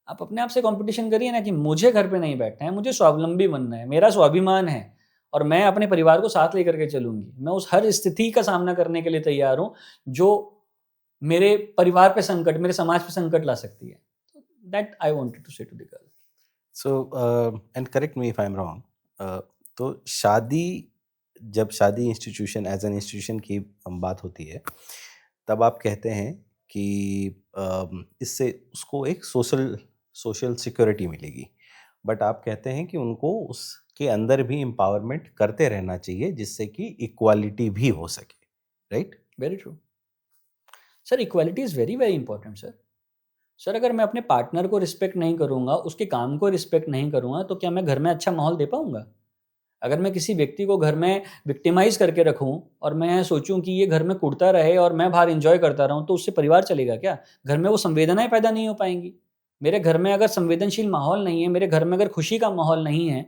आप अपने आप से कंपटीशन करिए ना कि मुझे घर पे नहीं बैठना है, मुझे स्वावलंबी बनना है, मेरा स्वाभिमान है और मैं अपने परिवार को साथ लेकर के चलूँगी। मैं उस हर स्थिति का सामना करने के लिए तैयार हूँ, जो मेरे परिवार पे संकट, मेरे समाज पे संकट ला सकती है। That I wanted to say to the girl. So and correct me if I am wrong, तो शादी जब शादी इंस्टीट्यूशन एज एन इंस्टीट्यूशन की बात होती है, तब आप कहते हैं कि इससे उसको एक सोशल सोशल सिक्योरिटी मिलेगी। बट आप कहते हैं कि उनको उसके अंदर भी एम्पावरमेंट करते रहना चाहिए जिससे कि इक्वालिटी भी हो सके, right? Very true sir, equality is very very important sir. Sir, अगर मैं अपने पार्टनर को रिस्पेक्ट नहीं करूँगा, उसके काम को रिस्पेक्ट नहीं करूँगा, तो क्या मैं घर में अच्छा माहौल दे पाऊँगा? अगर मैं किसी व्यक्ति को घर में विक्टिमाइज़ करके रखूँ और मैं सोचूँ कि ये घर में कुढ़ता रहे और मैं बाहर एन्जॉय करता रहूँ, तो उससे परिवार चलेगा क्या? घर में वो संवेदनाएँ पैदा नहीं हो पाएँगी। मेरे घर में अगर संवेदनशील माहौल नहीं है, मेरे घर में अगर खुशी का माहौल नहीं है,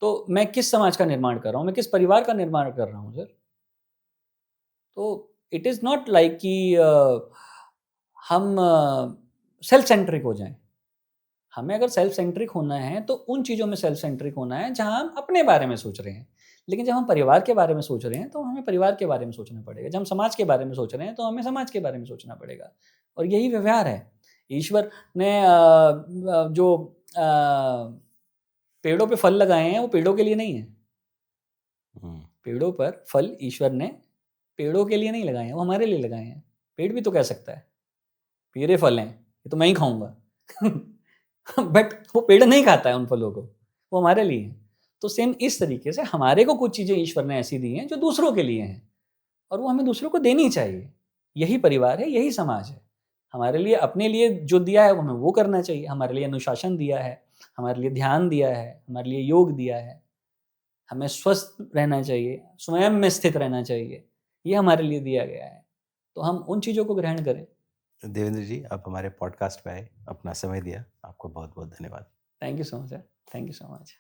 तो मैं किस समाज का निर्माण कर रहा हूँ? मैं किस परिवार का निर्माण कर रहा हूँ सर? तो इट इज़ नॉट लाइक कि हम सेल्फ सेंट्रिक हो जाएँ। हमें अगर सेल्फ सेंट्रिक होना है, तो उन चीज़ों में सेल्फ सेंट्रिक होना है, जहाँ हम अपने बारे में सोच रहे हैं। लेकिन जब हम परिवार के बारे में सोच रहे हैं, तो हमें परिवार के बारे में सोचना पड़ेगा। जब हम समाज के बारे में सोच रहे हैं, तो हमें समाज के बारे में सोचना पड़ेगा और यही व्यवहार है। ईश्वर ने जो पेड़ों पे फल लगाए हैं, वो पेड़ों के लिए नहीं है। हम्म, पेड़ों पर फल ईश्वर ने पेड़ों के लिए नहीं लगाए हैं, वो हमारे लिए लगाए हैं। पेड़ भी तो कह सकता है, मेरे फल हैं, ये तो मैं ही खाऊँगा। बट वो पेड़ नहीं खाता है उन फलों को, वो हमारे लिए हैं। तो सेम इस तरीके से हमारे को कुछ चीज़ें ईश्वर ने ऐसी दी हैं जो दूसरों के लिए हैं और वो हमें दूसरों को देनी चाहिए। यही परिवार है, यही समाज है। हमारे लिए अपने लिए जो दिया है वो हमें वो करना चाहिए। हमारे लिए अनुशासन दिया है, हमारे लिए ध्यान दिया है, हमारे लिए योग दिया है। हमें स्वस्थ रहना चाहिए, स्वयं में स्थित रहना चाहिए। ये हमारे लिए दिया गया है। तो हम उन चीज़ों को ग्रहण करें। देवेंद्र जी, आप हमारे पॉडकास्ट पे आए, अपना समय दिया, आपको बहुत बहुत धन्यवाद। Thank you so much sir. Thank you so much.